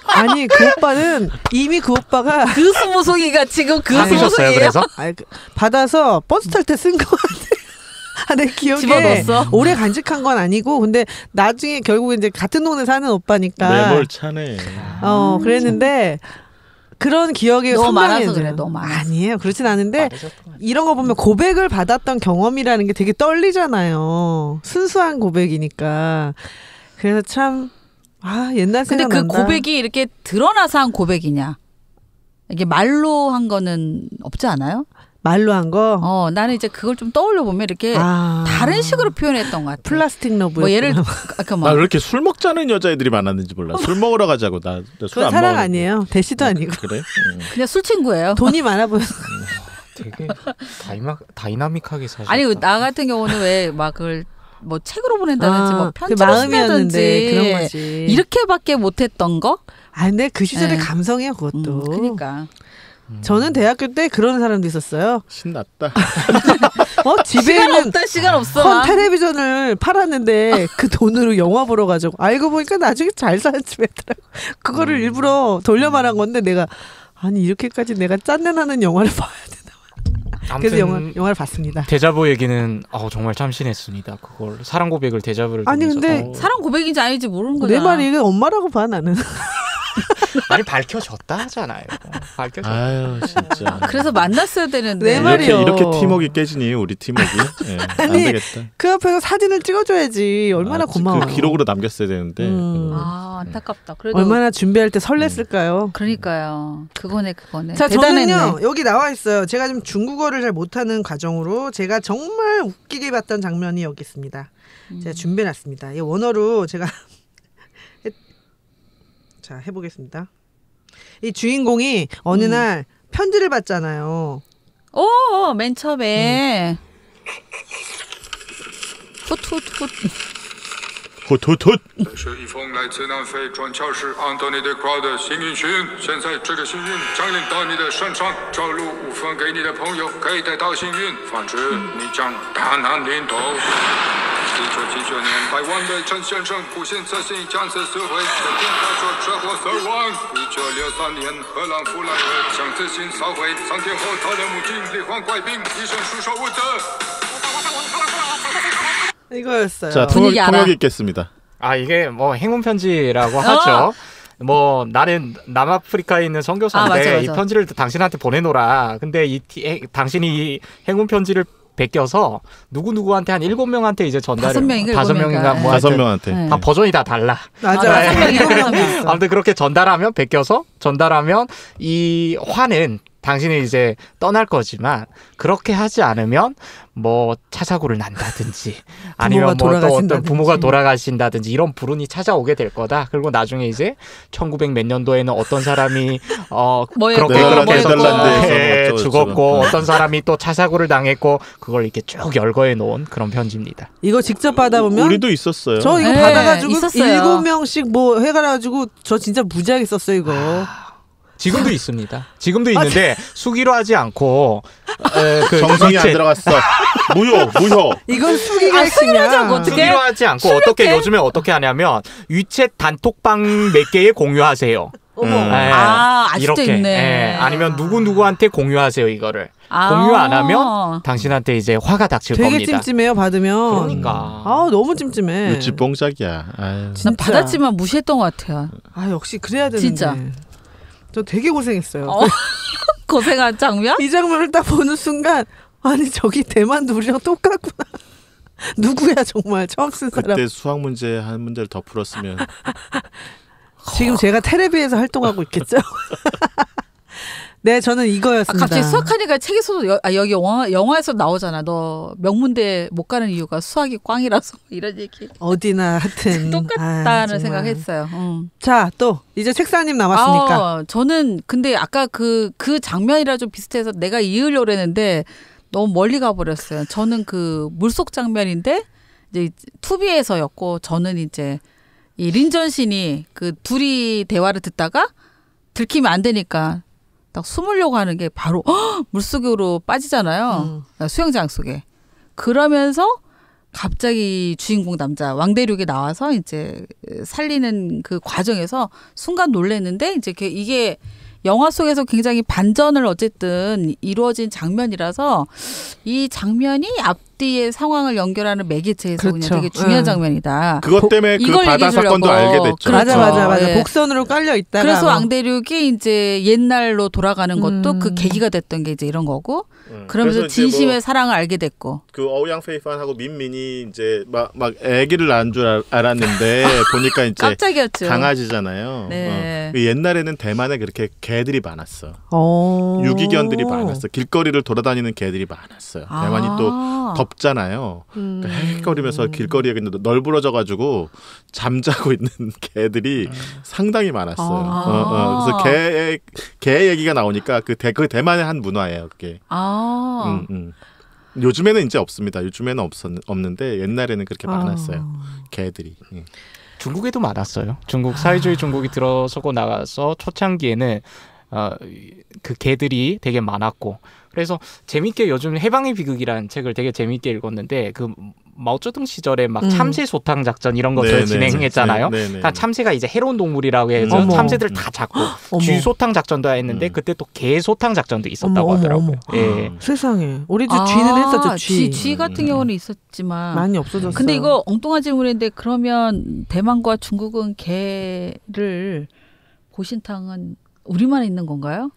아니 그 오빠는 이미 그 오빠가 그 스무송이가 지금 그 스무송이에요. 그래서 받아서 버스 탈 때 쓴 것 같아. 내 기억에 집어넣었어? 오래 간직한 건 아니고 근데 나중에 결국 이제 같은 동네 사는 오빠니까 매몰 차네. 그랬는데 그런 기억이 너무 많아서 선명해져요. 그래. 너무 많아서. 아니에요. 그렇진 않은데 이런 거 보면 고백을 받았던 경험이라는 게 되게 떨리잖아요. 순수한 고백이니까. 그래서 참 옛날 근데 생각난다. 그 고백이 이렇게 드러나서 한 고백이냐? 이게 말로 한 거는 없지 않아요? 말로 한 거? 나는 이제 그걸 좀 떠올려 보면 이렇게 다른 식으로 표현했던 것 같아. 플라스틱 러브. 뭐 예를 나 왜 이렇게 술 먹자는 여자애들이 많았는지 몰라. 술 먹으러 가자고 나 술 안 먹어. 사랑 아니에요. 대시도 아니고. 그래? 그냥 술 친구예요. 돈이 많아 보여서. 되게 다이나믹하게 사셨다. 아니 나 같은 경우는 왜 막 그걸 뭐 책으로 보낸다든지 뭐 그 편지로 마음이었는데 쓴다든지 그런 거지. 이렇게밖에 못했던 거? 근데 그 시절의 감성이야 그것도. 그러니까. 저는 대학교 때 그런 사람도 있었어요. 신났다. 집에는 시간 없어. 텔레비전을 팔았는데 그 돈으로 영화 보러 가자고. 알고 보니까 나중에 잘 사는 집이더라고. 그거를 일부러 돌려 말한 건데 내가 이렇게까지 내가 짠내나는 영화를 봐야 되나. 그래서 영화를 봤습니다. 대자보 얘기는 정말 참신했습니다. 그걸 사랑 고백을 대자보를 근데 사랑 고백인지 아닌지 모르는 거잖아. 내 말이 이게 엄마라고 봐 나는. 아니 밝혀졌다 하잖아요. 밝혀졌다. 아유 진짜. 그래서 만났어야 되는데. 내 말이요. 이렇게 팀워크 깨지니 우리 팀워크. 안 되겠다. 그 앞에서 사진을 찍어줘야지. 얼마나 고마워. 그 기록으로 남겼어야 되는데. 안타깝다. 그래도 얼마나 준비할 때 설렜을까요? 그러니까요. 그거네. 자, 대단했네. 저는요 여기 나와 있어요. 제가 좀 중국어를 잘 못하는 과정으로 제가 정말 웃기게 봤던 장면이 여기 있습니다. 제가 준비해놨습니다. 이 원어로 제가 자 해보겠습니다. 이 주인공이 어느 날 편지를 받잖아요. 맨 처음에 훗훗훗 是一封来自南非转教士安东尼德·克劳的幸运信，现在这个幸运降临到你的身上，照路5分给你的朋友，可以得到幸运，反之你将大难临头。1979年，台湾的陈先生不幸在新疆社会在电话说车祸死亡。1963年，荷兰弗莱尔将自行烧毁，3天后他的母亲罹患怪病，医生束手无策。 이거였어요. 자, 분위기 알아. 통역 있겠습니다. 아 이게 뭐 행운 편지라고 하죠. 뭐 나는 남아프리카에 있는 선교사인데 맞아. 이 편지를 당신한테 보내놓으라. 근데 당신이 이 행운 편지를 베껴서 누구한테 한 7명한테 이제 전달해. 5명인가 뭐 5명한테. 다 버전이 다 달라. 맞아. 아무튼 그렇게 베껴서 전달하면 이 화는 당신이 이제 떠날 거지만 그렇게 하지 않으면 뭐 차사고를 난다든지 아니면 뭐 또 어떤 부모가 돌아가신다든지 이런 불운이 찾아오게 될 거다. 그리고 나중에 이제 1900 몇 년도에는 어떤 사람이 그렇게 죽었고 어떤 사람이 또 차사고를 당했고 그걸 이렇게 쭉 열거해 놓은 그런 편지입니다. 이거 직접 받아보면 우리도 있었어요. 저 이거 받아가지고 있었어요. 7명씩 뭐 해가지고 저 진짜 무지하게 썼어요 이거. 지금도 있습니다. 지금도 있는데 수기로 하지 않고 그 정성이 안 들어갔어. 무효. 이건 수기가 핵심이야. 수기로 하지 않고 요즘에 어떻게 하냐면 위챗 단톡방 몇 개에 공유하세요. 아직도 이렇게. 있네. 아니면 누구한테 공유하세요 이거를. 공유 안 하면 당신한테 이제 화가 닥칠 되게 겁니다. 찜찜해요 받으면. 그러니까. 너무 찜찜해. 유치뽕짝이야. 난 받았지만 무시했던 것 같아요. 역시 그래야 되는데. 진짜. 저 되게 고생했어요. 고생한 장면? 이 장면을 딱 보는 순간 아니 저기 대만도 우리랑 똑같구나. 누구야 정말 처음 쓴 사람. 그때 수학 문제 한 문제를 더 풀었으면 지금 제가 테레비에서 활동하고 있겠죠. 네, 저는 이거였습니다. 갑자기 수학하니까 책에서도 여기 영화에서 나오잖아. 너 명문대 못 가는 이유가 수학이 꽝이라서 이런 얘기. 어디나 하여튼 똑같다는 생각했어요. 자, 또 이제 책사님 남았으니까. 저는 근데 아까 그 장면이라 좀 비슷해서 내가 이으려고 했는데 너무 멀리 가버렸어요. 저는 그 물속 장면인데 이제 투비에서였고 저는 이제 이 린전신이 그 둘이 대화를 듣다가 들키면 안 되니까 딱 숨으려고 하는 게 바로 물속으로 빠지잖아요. 수영장 속에. 그러면서 갑자기 주인공 남자 왕대륙이 나와서 이제 살리는 그 과정에서 순간 놀랐는데 이제 이게 영화 속에서 굉장히 반전을 어쨌든 이루어진 장면이라서 이 장면이 앞뒤의 상황을 연결하는 매개체에서 그냥 되게 중요한 장면이다. 그것 때문에 그 바다 사건도 알게 됐죠. 맞아. 네. 복선으로 깔려 있다가. 그래서 왕대륙이 이제 옛날로 돌아가는 것도 그 계기가 됐던 게 이제 이런 거고. 그러면서 진심의 사랑을 알게 됐고. 그 어우양 페이판하고 민민이 이제 막 아기를 낳은 줄 알았는데 보니까 이제 깜짝이었죠. 강아지잖아요. 네. 옛날에는 대만에 그렇게 개들이 많았어. 유기견들이 많았어. 길거리를 돌아다니는 개들이 많았어요. 대만이 또 덥잖아요. 그러니까 헥헥거리면서 길거리에 널브러져가지고 잠자고 있는 개들이 상당히 많았어요. 그래서 개 얘기가 나오니까 그 대만의 한 문화예요. 그게. 요즘에는 이제 없습니다. 요즘에는 없는데 옛날에는 그렇게 많았어요. 개들이. 중국에도 많았어요. 중국 사회주의 중국이 들어서고 나가서 초창기에는 그 개들이 되게 많았고 그래서 재밌게 요즘 해방의 비극이라는 책을 되게 재밌게 읽었는데 그 마오쩌둥 시절에 막 참새 소탕 작전 이런 것들 진행했잖아요. 그러니까 참새가 이제 해로운 동물이라고 해서 참새들 다 잡고 쥐 소탕 작전도 했는데 그때 또 개 소탕 작전도 있었다고 하더라고요. 예. 세상에 우리도 쥐는 했었죠. 쥐 같은 경우는 있었지만 많이 없어졌어요. 근데 이거 엉뚱한 질문인데 그러면 대만과 중국은 개를 고신탕은 우리만 있는 건가요?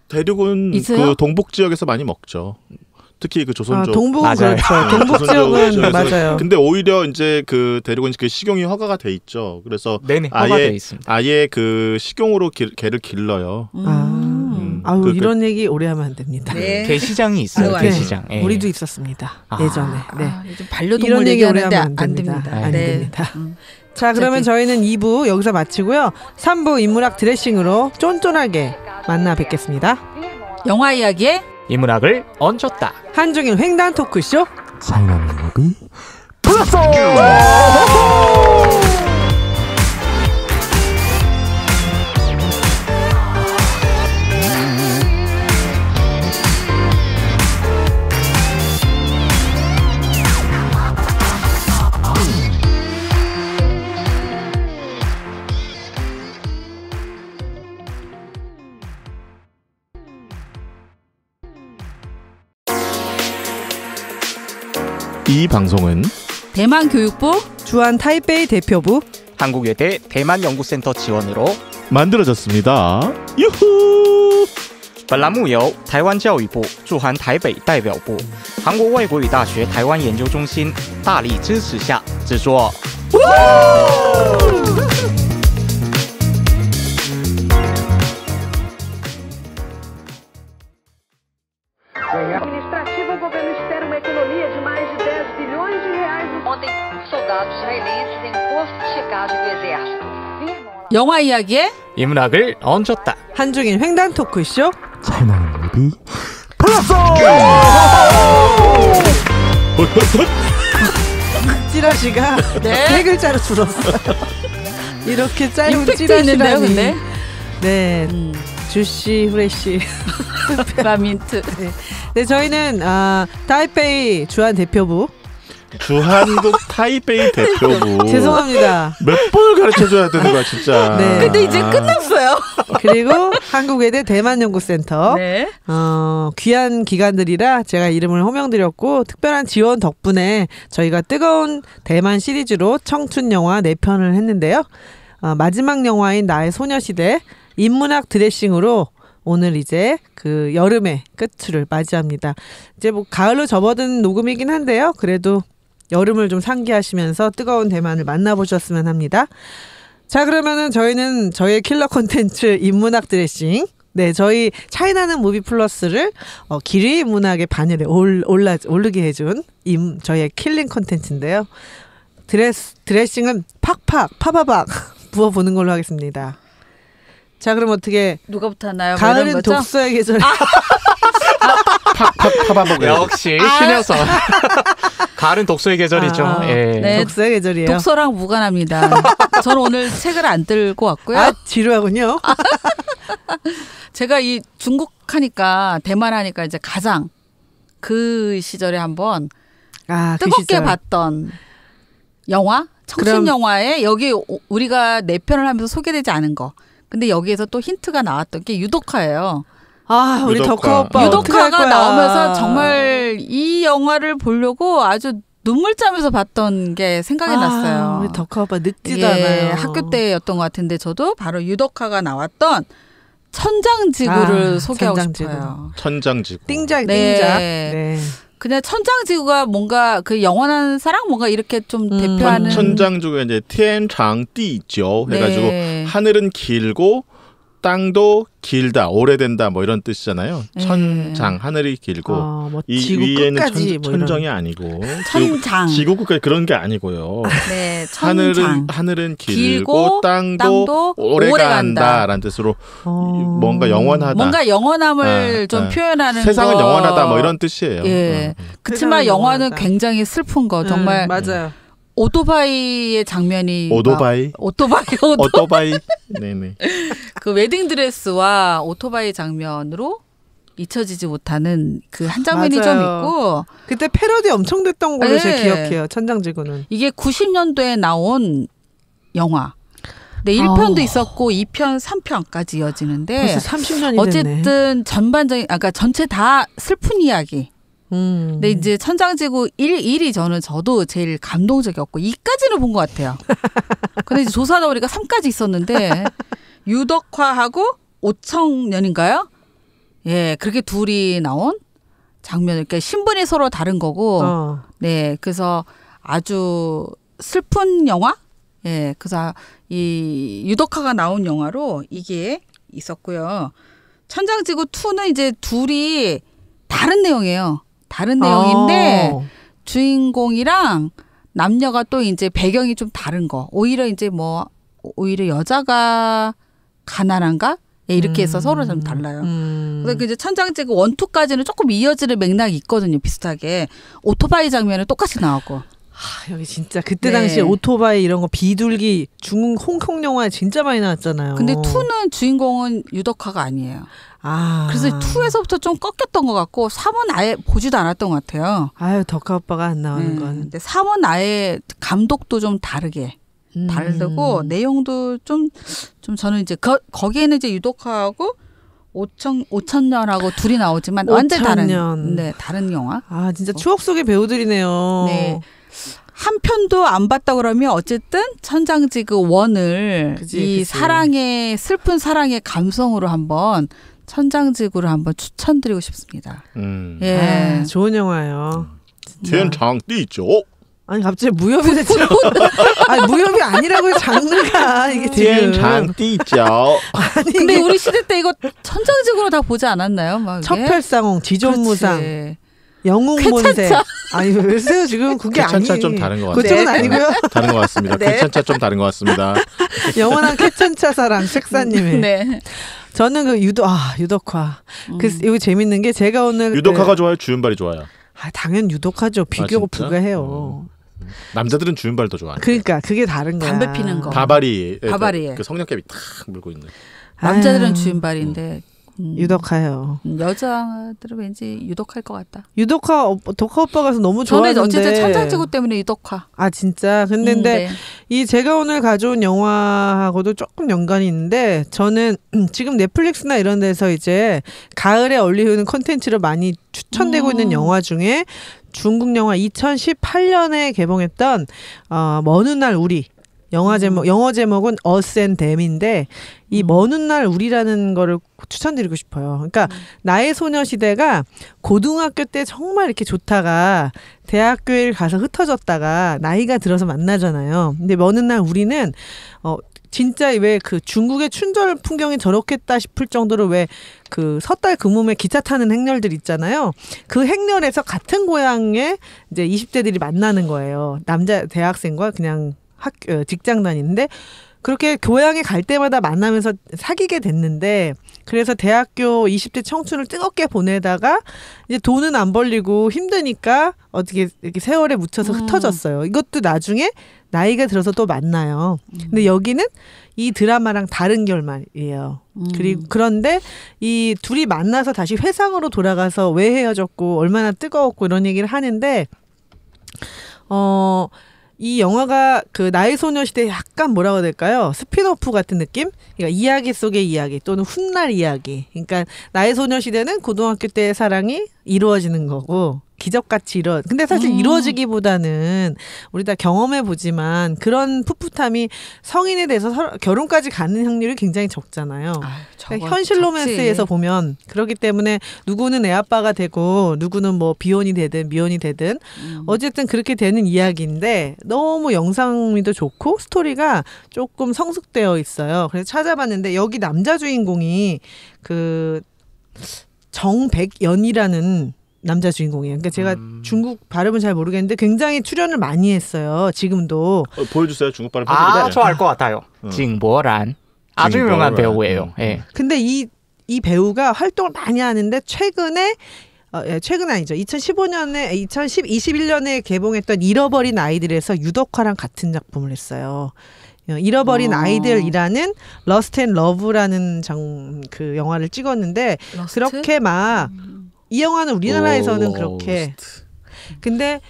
대륙은 그 동북 지역에서 많이 먹죠. 특히 그 조선족. 동북은 그렇죠. 동북 지역은 맞아요. 근데 오히려 이제 그 대륙은 그 식용이 허가가 돼 있죠. 그래서 허가돼 있습니다. 아예 그 식용으로 개를 길러요. 아유 이런 얘기 오래 하면 안 됩니다. 네. 개시장이 있어요. 개시장. 네. 우리도 있었습니다. 예전에. 네. 반려동물 얘기하는데 안 됩니다. 안 됩니다. 자, 그러면 저희는 2부 여기서 마치고요. 3부 인문학 드레싱으로 쫀쫀하게 만나 뵙겠습니다. 영화 이야기에 인문학을 얹었다. 한중일 횡단 토크쇼 사이먼이 플러스! 이 방송은 대만 교육부, 주한 타이베이 대표부, 한국외대 대만연구센터 지원으로 만들어졌습니다. 유후! 本栏目由台湾教育部驻韩台北代表部、韩国外国语大学台湾研究中心大力支持下制作。 Administrativa, o governo espera uma economia de mais de 10 bilhões de reais. Ontem, soldados israelenses em posto de checagem do exército viram lá. 영화 이야기에 인문학을 얹었다. 한중인 횡단 토크쇼. 채널 모두 플러스! 찌라시가 세 글자로 줄었어요. 이렇게 짧은 임팩트 있는데요, 찌라시라니. 근데. 네, 주시, 후레시. 페퍼민트. 네, 저희는 타이베이 주한 대표부. 주한국 타이베이 대표부. 죄송합니다. 몇 번을 가르쳐줘야 되는 거야 진짜. 네. 근데 이제 끝났어요. 그리고 한국외대 대만연구센터. 네. 귀한 기관들이라 제가 이름을 호명드렸고 특별한 지원 덕분에 저희가 뜨거운 대만 시리즈로 청춘 영화 4편을 했는데요. 마지막 영화인 나의 소녀시대 인문학 드레싱으로 오늘 이제 그 여름의 끝을 맞이합니다. 이제 뭐 가을로 접어든 녹음이긴 한데요. 그래도 여름을 좀 상기하시면서 뜨거운 대만을 만나보셨으면 합니다. 자, 그러면은 저희는 저희의 킬러 콘텐츠 인문학 드레싱. 네, 저희 차이나는 무비 플러스를 길이 문학의 반열에 오르게 해준 저희의 킬링 콘텐츠인데요. 드레싱은 팍팍 파바박 부어보는 걸로 하겠습니다. 자, 그럼 어떻게 누가부터 하나요? 가을은 독서의 계절. 파바보게. 역시 신여서 가을은 독서의 계절이죠. 예. 네. 독서의 계절이에요. 독서랑 무관합니다. 저는 오늘 책을 안 들고 왔고요. 지루하군요. 제가 이 중국 하니까 대만 하니까 이제 가장 그 시절에 한번 뜨겁게 시절. 봤던 영화, 청춘 영화에 여기 우리가 4편을 하면서 소개되지 않은 거. 근데 여기에서 또 힌트가 나왔던 게 유독화예요. 우리 덕화 오빠 유독화가 나오면서 정말 이 영화를 보려고 아주 눈물짜면서 봤던 게 생각이 났어요. 우리 덕화 오빠 늙지도 않아요. 학교 때였던 것 같은데 저도 바로 유독화가 나왔던 천장지구를 소개하고 싶어요. 천장지구. 띵작. 네. 그냥 천장지구가 뭔가 그 영원한 사랑 뭔가 이렇게 좀 대표하는 천장지구가 이제天长地久 해가지고 네. 하늘은 길고 땅도 길다, 오래된다 뭐 이런 뜻이잖아요. 천장, 하늘이 길고 뭐 이 지구 위에는 끝까지 뭐 천정이 아니고 천장. 지구 끝까지 그런 게 아니고요. 네, 천장. 하늘은 길고 땅도 오래 간다라는 뜻으로 뭔가 영원하다. 뭔가 영원함을 좀 표현하는 세상은 거. 영원하다 뭐 이런 뜻이에요. 예. 그렇지만 영화는 영원하다. 굉장히 슬픈 거 정말 맞아요. 오토바이의 장면이 오토바이. 오토바이. 네네. 그 웨딩 드레스와 오토바이 장면으로 잊혀지지 못하는 그 한 장면이 맞아요. 좀 있고 그때 패러디 엄청 됐던 걸로 네. 제가 기억해요. 천장지구는. 이게 90년도에 나온 영화. 네, 1편도 있었고 2편, 3편까지 이어지는데 벌써 30년이 됐네. 어쨌든 전반적인 그러니까 전체 다 슬픈 이야기. 근데 이제 천장지구 1이 저도 제일 감동적이었고 2까지는 본 것 같아요. 근데 이제 조사하다 보니까 3까지 있었는데 유덕화하고 오청년인가요? 예, 그렇게 둘이 나온 장면. 그러니까 신분이 서로 다른 거고. 네, 그래서 아주 슬픈 영화? 예, 그래서 이 유덕화가 나온 영화로 이게 있었고요. 천장지구 2는 이제 둘이 다른 내용이에요. 다른 내용인데 주인공이랑 남녀가 또 이제 배경이 좀 다른 거. 오히려 이제 뭐 오히려 여자가 가난한가? 예, 이렇게 해서 서로 좀 달라요. 그래서 이제 천장지구 1, 2까지는 조금 이어지는 맥락이 있거든요. 비슷하게. 오토바이 장면은 똑같이 나오고. 여기 진짜 그때 당시에 오토바이 이런 거 비둘기 홍콩 영화에 진짜 많이 나왔잖아요. 근데 2는 주인공은 유덕화가 아니에요. 그래서 2에서부터 좀 꺾였던 것 같고 3은 아예 보지도 않았던 것 같아요. 덕화 오빠가 안 나오는 건. 근데 3은 아예 감독도 좀 다르게 다르고 내용도 좀 저는 이제 거기에는 이제 유독화하고 오천년하고 둘이 나오지만 완전 다른 다른 영화. 진짜 추억 속의 배우들이네요. 네. 한 편도 안 봤다 그러면 어쨌든 천장지구 원을 이 사랑의 슬픈 사랑의 감성으로 한번 천장지구를 한번 추천드리고 싶습니다. 예, 좋은 영화예요.天长地久. 아니 갑자기 무협이 됐죠. 아니 무협이 아니라고요 장르가 이게 지금. 天长地久. 근데 우리 시대 때 이거 천장지구로 다 보지 않았나요? 막 첩혈상홍, 지존무상, 그렇지. 영웅본색. 쾌차차. 아니 왜세요 지금 그게 아니. 쾌차차 좀 다른 것 같아요. 그쪽은 아니고요. 다른 것 같습니다. 네. 쾌차차 좀 다른 것 같습니다. 영원한 쾌천차 사랑 책사님의. 네. 저는 그 유덕화. 그 이거 재밌는 게 제가 오늘 유덕화가 좋아요? 주윤발이 좋아요? 당연 유덕화죠. 비교가 불가해요. 남자들은 주윤발도 좋아하는. 그러니까 그게 다른 거야. 담배 피는 거. 바바리. 바바리에. 그 성냥개비 탁 물고 있는. 남자들은 주윤발인데 유덕화요. 여자들은 왠지 유덕할 것 같다. 유덕화 덕화 오빠가 너무 좋아하는데. 저는 어쨌든 천장지구 때문에 유덕화. 아 진짜. 근데 네. 이 제가 오늘 가져온 영화하고도 조금 연관이 있는데 저는 지금 넷플릭스나 이런 데서 이제 가을에 어울리는 콘텐츠로 많이 추천되고 있는 영화 중에 중국 영화 2018년에 개봉했던 먼 훗날 우리. 영어 제목은 Us and Them인데 이 먼 훗날 우리라는 거를 추천드리고 싶어요. 그러니까 나의 소녀시대가 고등학교 때 정말 이렇게 좋다가 대학교에 가서 흩어졌다가 나이가 들어서 만나잖아요. 근데 먼 훗날 우리는 진짜 왜 그 중국의 춘절 풍경이 저렇겠다 싶을 정도로 왜 그 섣달 금음에 기차 타는 행렬들 있잖아요. 그 행렬에서 같은 고향에 이제 20대들이 만나는 거예요. 남자 대학생과 그냥 직장 다니는데 그렇게 교양에 갈 때마다 만나면서 사귀게 됐는데 그래서 대학교 20대 청춘을 뜨겁게 보내다가 이제 돈은 안 벌리고 힘드니까 어떻게 이렇게 세월에 묻혀서 흩어졌어요. 이것도 나중에 나이가 들어서 또 만나요. 근데 여기는 이 드라마랑 다른 결말이에요. 그리고 그런데 이 둘이 만나서 다시 회상으로 돌아가서 왜 헤어졌고 얼마나 뜨거웠고 이런 얘기를 하는데 이 영화가 그 나의 소녀시대 약간 뭐라고 해야 될까요? 스피노프 같은 느낌? 그러니까 이야기 속의 이야기 또는 훗날 이야기. 그러니까 나의 소녀시대는 고등학교 때의 사랑이 이루어지는 거고 기적같이 근데 사실 이루어지기보다는 우리 다 경험해 보지만 그런 풋풋함이 성인에 대해서 결혼까지 가는 확률이 굉장히 적잖아요. 그러니까 현실 로맨스에서 보면 그렇기 때문에 누구는 애 아빠가 되고 누구는 뭐 비혼이 되든 미혼이 되든 어쨌든 그렇게 되는 이야기인데 너무 영상미도 좋고 스토리가 조금 성숙되어 있어요. 그래서 찾아봤는데 여기 남자 주인공이 그 정백연이라는 남자 주인공이에요. 그러니까 제가 중국 발음은 잘 모르겠는데 굉장히 출연을 많이 했어요. 지금도. 보여주세요. 중국 발음. 저 알 것 같아요. 징보란. 아주 유명한 배우예요. 예. 근데 이 배우가 활동을 많이 하는데 최근에 최근 아니죠. 2015년에 21년에 개봉했던 잃어버린 아이들에서 유덕화랑 같은 작품을 했어요. 잃어버린 아이들이라는 러스트 앤 러브라는 그 영화를 찍었는데 러스트? 그렇게 막 이 영화는 우리나라에서는 그렇게 근데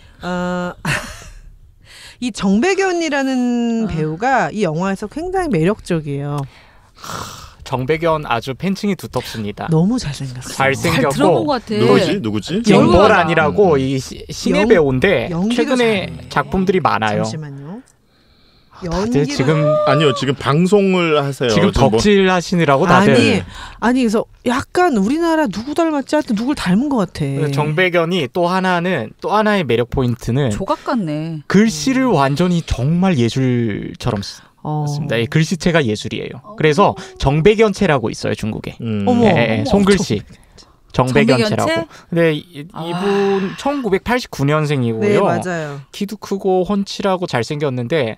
이 정백연이라는 배우가 이 영화에서 굉장히 매력적이에요. 정백연 아주 팬층이 두텁습니다. 너무 잘생겼어요. 잘생겼고 잘 들어본 것 같아. 누구지? 징보란이라고 이 신의 배우인데 최근에 작품들이 많아요. 잠시만요. 다들 지금 지금 방송을 하세요. 지금 덕질 하시느라고 다들 아니 그래서 약간 우리나라 누구 닮았지 하여튼 누굴 닮은 것 같아. 정백연이 또 하나의 매력 포인트는 조각 같네. 글씨를 완전히 정말 예술처럼 씁니다. 글씨체가 예술이에요. 그래서 정백연체라고 있어요 중국에. 손글씨. 정백연체라고. 근데 이분 1989년생이고요. 네, 맞아요. 키도 크고 훤칠하고 잘생겼는데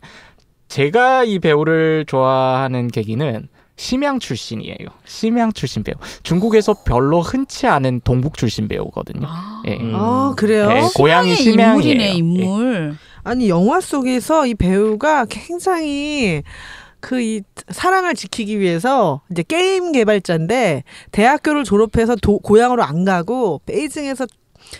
제가 이 배우를 좋아하는 계기는 심양 출신이에요. 심양 출신 배우. 중국에서 별로 흔치 않은 동북 출신 배우거든요. 그래요? 네, 고향이 심양이에요. 인물이네, 인물. 아니 영화 속에서 이 배우가 굉장히 이 사랑을 지키기 위해서 이제 게임 개발자인데 대학교를 졸업해서 고향으로 안 가고 베이징에서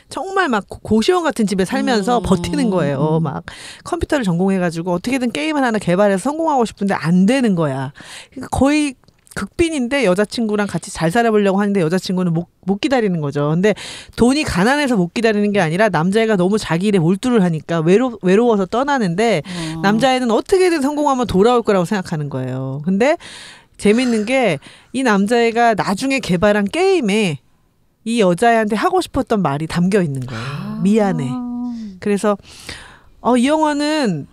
정말 막 고시원 같은 집에 살면서 버티는 거예요. 막 컴퓨터를 전공해가지고 어떻게든 게임을 하나 개발해서 성공하고 싶은데 안 되는 거야. 그러니까 거의 극빈인데 여자친구랑 같이 잘 살아보려고 하는데 여자친구는 못 기다리는 거죠. 근데 돈이 가난해서 못 기다리는 게 아니라 남자애가 너무 자기 일에 몰두를 하니까 외로워서 떠나는데 남자애는 어떻게든 성공하면 돌아올 거라고 생각하는 거예요. 근데 재밌는 게 이 남자애가 나중에 개발한 게임에 이 여자애한테 하고 싶었던 말이 담겨 있는 거예요. 미안해. 그래서 이 영화는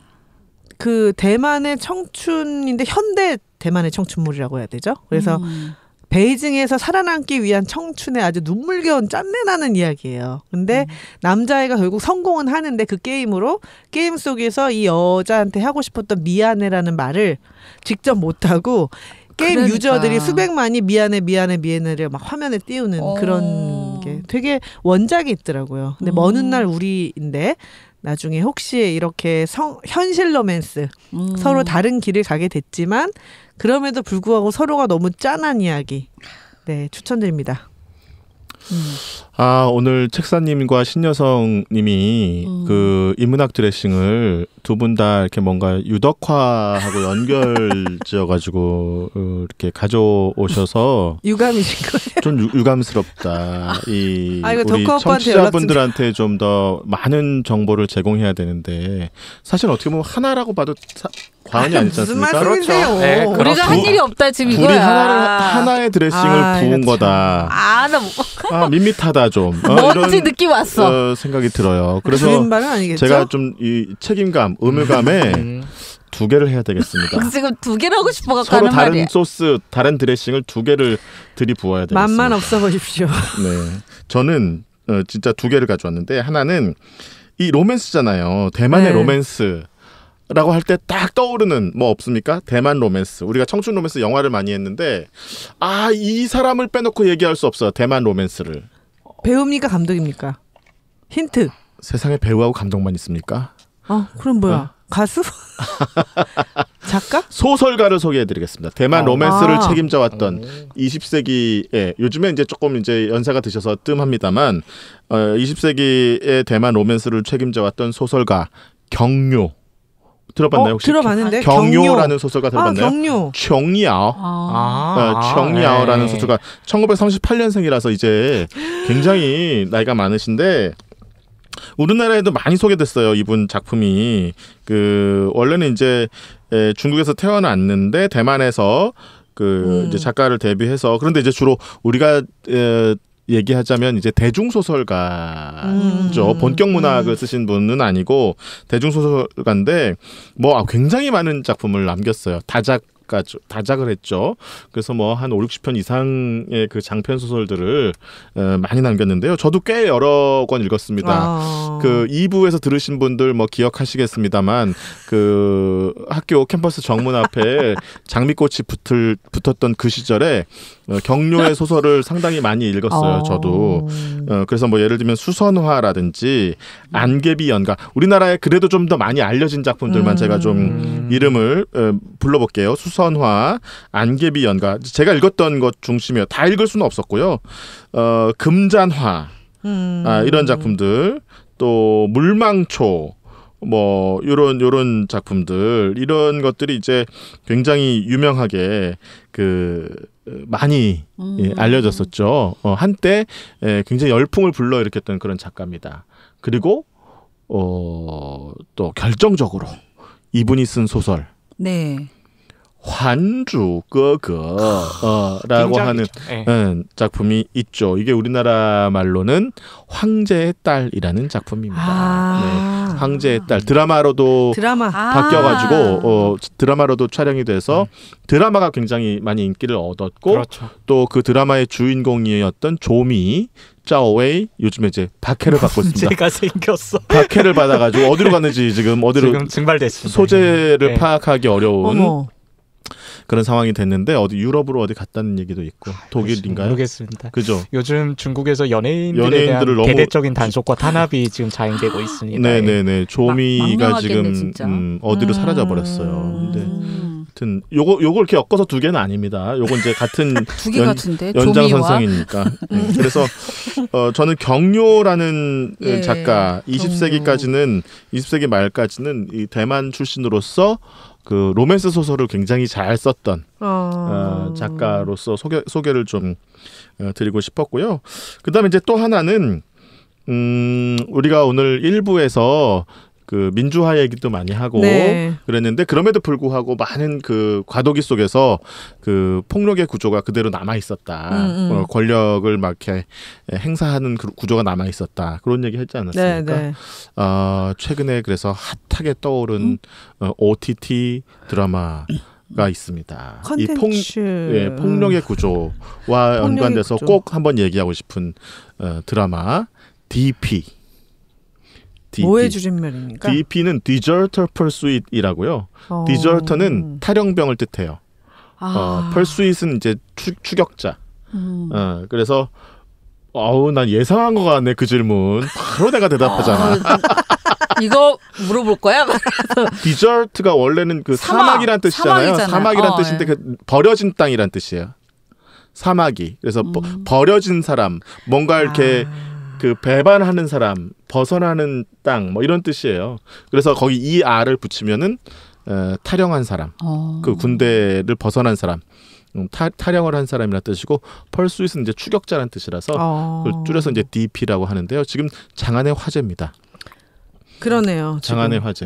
그 대만의 청춘인데 현대 대만의 청춘물이라고 해야 되죠. 그래서 베이징에서 살아남기 위한 청춘의 아주 눈물겨운 짠내나는 이야기예요. 근데 남자애가 결국 성공은 하는데 그 게임으로 게임 속에서 이 여자한테 하고 싶었던 미안해라는 말을 직접 못하고 게임 그러니까. 유저들이 수백만이 미안해를 막 화면에 띄우는 그런 게 되게 원작이 있더라고요. 근데 먼 훗날 우리인데 나중에 혹시 이렇게 현실 로맨스 서로 다른 길을 가게 됐지만 그럼에도 불구하고 서로가 너무 짠한 이야기. 네, 추천드립니다. 오늘 책사님과 신여성님이 그 인문학 드레싱을 두 분 다 이렇게 뭔가 유덕화하고 연결지어가지고 이렇게 가져오셔서 유감이신 거예요? 좀 유감스럽다. 우리 덕화오빠한테 청취자분들한테 좀 더 많은 정보를 제공해야 되는데 사실 어떻게 보면 하나라고 봐도 과언이 아니지 않습니까? 무슨 말씀이세요? 네, 우리가 한 일이 없다 지금 둘이 이거야. 하나의 드레싱을 부은 이거 참. 거다. 나 밋밋하다 좀. 뭔지 이런 느낌 왔어. 생각이 들어요. 그래서 줄임말은 아니겠죠? 제가 좀 이 책임감, 의무감에 두 개를 해야 되겠습니다. 지금 두 개를 하고 싶어갖고 서로 하는 다른 말이야. 소스, 다른 드레싱을 두 개를 들이부어야 되겠습니다. 맘만 없어 보십시오. 네, 저는 진짜 두 개를 가져왔는데 하나는 이 로맨스잖아요. 대만의 네. 로맨스라고 할 때 딱 떠오르는 뭐 없습니까? 대만 로맨스. 우리가 청춘 로맨스 영화를 많이 했는데 이 사람을 빼놓고 얘기할 수 없어요. 대만 로맨스를. 배우입니까 감독입니까? 힌트. 세상에 배우하고 감독만 있습니까? 그럼 뭐야? 가수? 작가? 소설가를 소개해드리겠습니다. 대만 로맨스를 책임져왔던 20세기에 요즘에 이제 조금 이제 연세가 드셔서 뜸합니다만 20세기의 대만 로맨스를 책임져왔던 소설가 경료 들어봤나요 혹시? 들어봤는데 경료라는 소설가 들어봤나요? 경료. 청야오. 청야오라는 네. 소설가 1938년생이라서 이제 굉장히 나이가 많으신데. 우리나라에도 많이 소개됐어요. 이분 작품이 원래는 이제 중국에서 태어났는데 대만에서 이제 작가를 데뷔해서 그런데 이제 주로 우리가 얘기하자면 이제 대중소설가죠. 본격 문학을 쓰신 분은 아니고 대중소설가인데 뭐 굉장히 많은 작품을 남겼어요. 다작을 했죠. 그래서 뭐 한 5-60편 이상의 그 장편 소설들을 많이 남겼는데요. 저도 꽤 여러 권 읽었습니다. 그 2부에서 들으신 분들 뭐 기억하시겠습니다만 그 학교 캠퍼스 정문 앞에 장미꽃이 붙었던 그 시절에 경료의 소설을 상당히 많이 읽었어요. 저도. 그래서 뭐 예를 들면 수선화라든지 안개비 연가. 우리나라에 그래도 좀 더 많이 알려진 작품들만 제가 좀 이름을 불러볼게요. 수선화, 안개비 연가. 제가 읽었던 것 중심이요. 다 읽을 수는 없었고요. 금잔화. 이런 작품들. 또 물망초. 뭐 요런 작품들 이런 것들이 이제 굉장히 유명하게 많이 알려졌었죠. 한때 굉장히 열풍을 불러일으켰던 그런 작가입니다. 그리고 또 결정적으로 이분이 쓴 소설 환주 거거라고 하는 작품이 있죠. 이게 우리나라 말로는 황제의 딸이라는 작품입니다. 네. 황제의 딸 드라마로도 바뀌어가지고 드라마로도 촬영이 돼서 드라마가 굉장히 많이 인기를 얻었고 그렇죠. 또 그 드라마의 주인공이었던 조미 짜오웨이 요즘에 이제 박해를 받고 있습니다. 문제가 생겼어. 박해를 받아가지고 어디로 갔는지 지금 증발됐습니다. 소재를 파악하기 어려운 그런 상황이 됐는데 유럽으로 어디 갔다는 얘기도 있고 독일인가요? 모르겠습니다. 그죠? 요즘 중국에서 연예인들에 대한 너무 대대적인 단속과 탄압이 지금 자행되고 있습니다. 네네네. 조미가 지금 어디로 사라져 버렸어요. 근데 하여튼 요걸 이렇게 엮어서 두 개는 아닙니다. 요건 이제 같은 두 개 같은데 연장선상이니까. 그래서 저는 경료라는 작가 20세기 말까지는 이 대만 출신으로서 그 로맨스 소설을 굉장히 잘 썼던 작가로서 소개를 좀 드리고 싶었고요. 그다음에 이제 또 하나는 우리가 오늘 1부에서 그 민주화 얘기도 많이 하고 네. 그랬는데 그럼에도 불구하고 많은 그 과도기 속에서 그 폭력의 구조가 그대로 남아 있었다. 권력을 막 이렇게 행사하는 그 구조가 남아 있었다. 그런 얘기 했지 않았습니까? 네, 네. 최근에 그래서 핫하게 떠오른 OTT 드라마가 있습니다. 컨텐츠. 폭력의 구조와 연관돼서 구조. 꼭 한번 얘기하고 싶은 드라마 DP. 뭐의 줄임말입니까? DP는 Deserter Pursuit이라고요. Deserter는 탈영병을 뜻해요. Pursuit은 이제 추격자. 그래서 난 예상한 거 같네 그 질문. 바로 내가 대답하잖아. 이거 물어볼 거야? Desert가 원래는 그 사막이란 뜻이잖아요. 사막이란 네. 뜻인데 그 버려진 땅이란 뜻이에요. 사막이. 그래서 버려진 사람, 뭔가 이렇게 그 배반하는 사람, 벗어나는 땅, 뭐 이런 뜻이에요. 그래서 거기 이 R을 붙이면은 탈영한 사람, 그 군대를 벗어난 사람, 탈영을 한 사람이라는 뜻이고, 펄스윗은 이제 추격자라는 뜻이라서 그걸 줄여서 이제 DP라고 하는데요. 지금 장안의 화제입니다. 그러네요. 장안의 화제.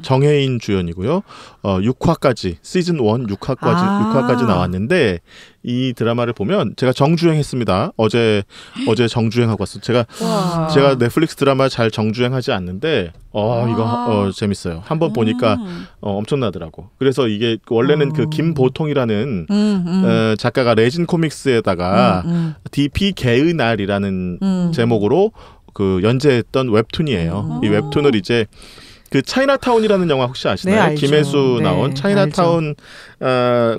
정혜인 주연이고요. 6화까지 시즌 1 6화까지 나왔는데 이 드라마를 보면 제가 정주행했습니다. 어제 정주행하고 왔어요. 제가 넷플릭스 드라마 잘 정주행하지 않는데 이거 재밌어요. 한번 보니까 엄청나더라고. 그래서 이게 원래는 그 김보통이라는 작가가 레진 코믹스에다가 DP 개의 날이라는 제목으로 그 연재했던 웹툰이에요. 이 웹툰을 이제 그 차이나타운이라는 영화 혹시 아시나요? 네, 알죠. 김혜수 나온 네, 차이나타운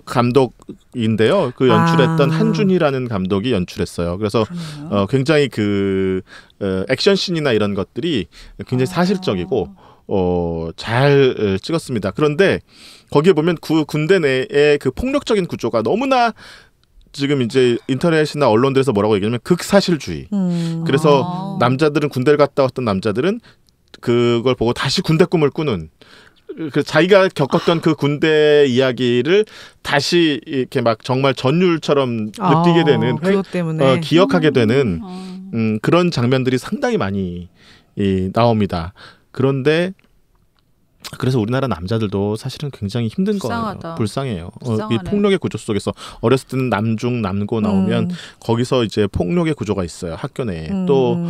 감독인데요. 그 연출했던 한준희라는 감독이 연출했어요. 그래서 굉장히 그 액션씬이나 이런 것들이 굉장히 사실적이고 잘 찍었습니다. 그런데 거기에 보면 그 군대 내의 그 폭력적인 구조가 너무나 지금 이제 인터넷이나 언론들에서 뭐라고 얘기하면 극사실주의. 그래서 남자들은 군대를 갔다 왔던 남자들은 그걸 보고 다시 군대 꿈을 꾸는, 그 자기가 겪었던 그 군대 이야기를 다시 이렇게 막 정말 전율처럼 느끼게 되는, 그것 때문에 기억하게 되는 그런 장면들이 상당히 많이 나옵니다. 그런데 그래서 우리나라 남자들도 사실은 굉장히 힘든 불쌍하다. 거예요. 불쌍해요. 이 불쌍하네. 폭력의 구조 속에서 어렸을 때는 남중 남고 나오면 거기서 이제 폭력의 구조가 있어요. 학교 내에. 또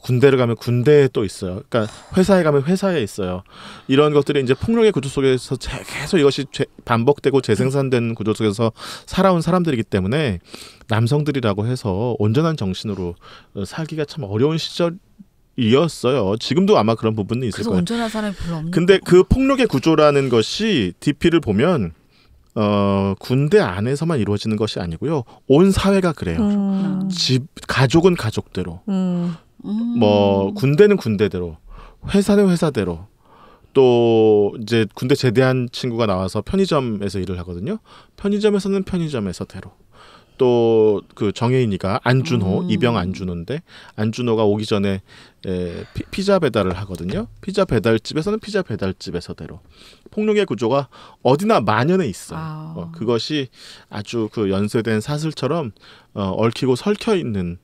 군대를 가면 군대에 또 있어요. 그러니까 회사에 가면 회사에 있어요. 이런 것들이 이제 폭력의 구조 속에서 계속 이것이 반복되고 재생산되는 구조 속에서 살아온 사람들이기 때문에 남성들이라고 해서 온전한 정신으로 살기가 참 어려운 시절이었어요. 지금도 아마 그런 부분이 있을 그래서 거예요. 온전한 사람이 별로 없는. 근데 그 폭력의 구조라는 것이 DP를 보면 군대 안에서만 이루어지는 것이 아니고요. 온 사회가 그래요. 가족은 가족대로, 뭐 군대는 군대대로, 회사는 회사대로. 또 이제 군대 제대한 친구가 나와서 편의점에서 일을 하거든요. 편의점에서는 편의점에서대로. 또 그 정혜인이가 안준호, 이병 안준호인데 안준호가 오기 전에 피자 배달을 하거든요. 피자 배달집에서는 피자 배달집에서대로. 폭력의 구조가 어디나 만연해 있어요. 그것이 아주 그 연쇄된 사슬처럼 얽히고 설켜 있는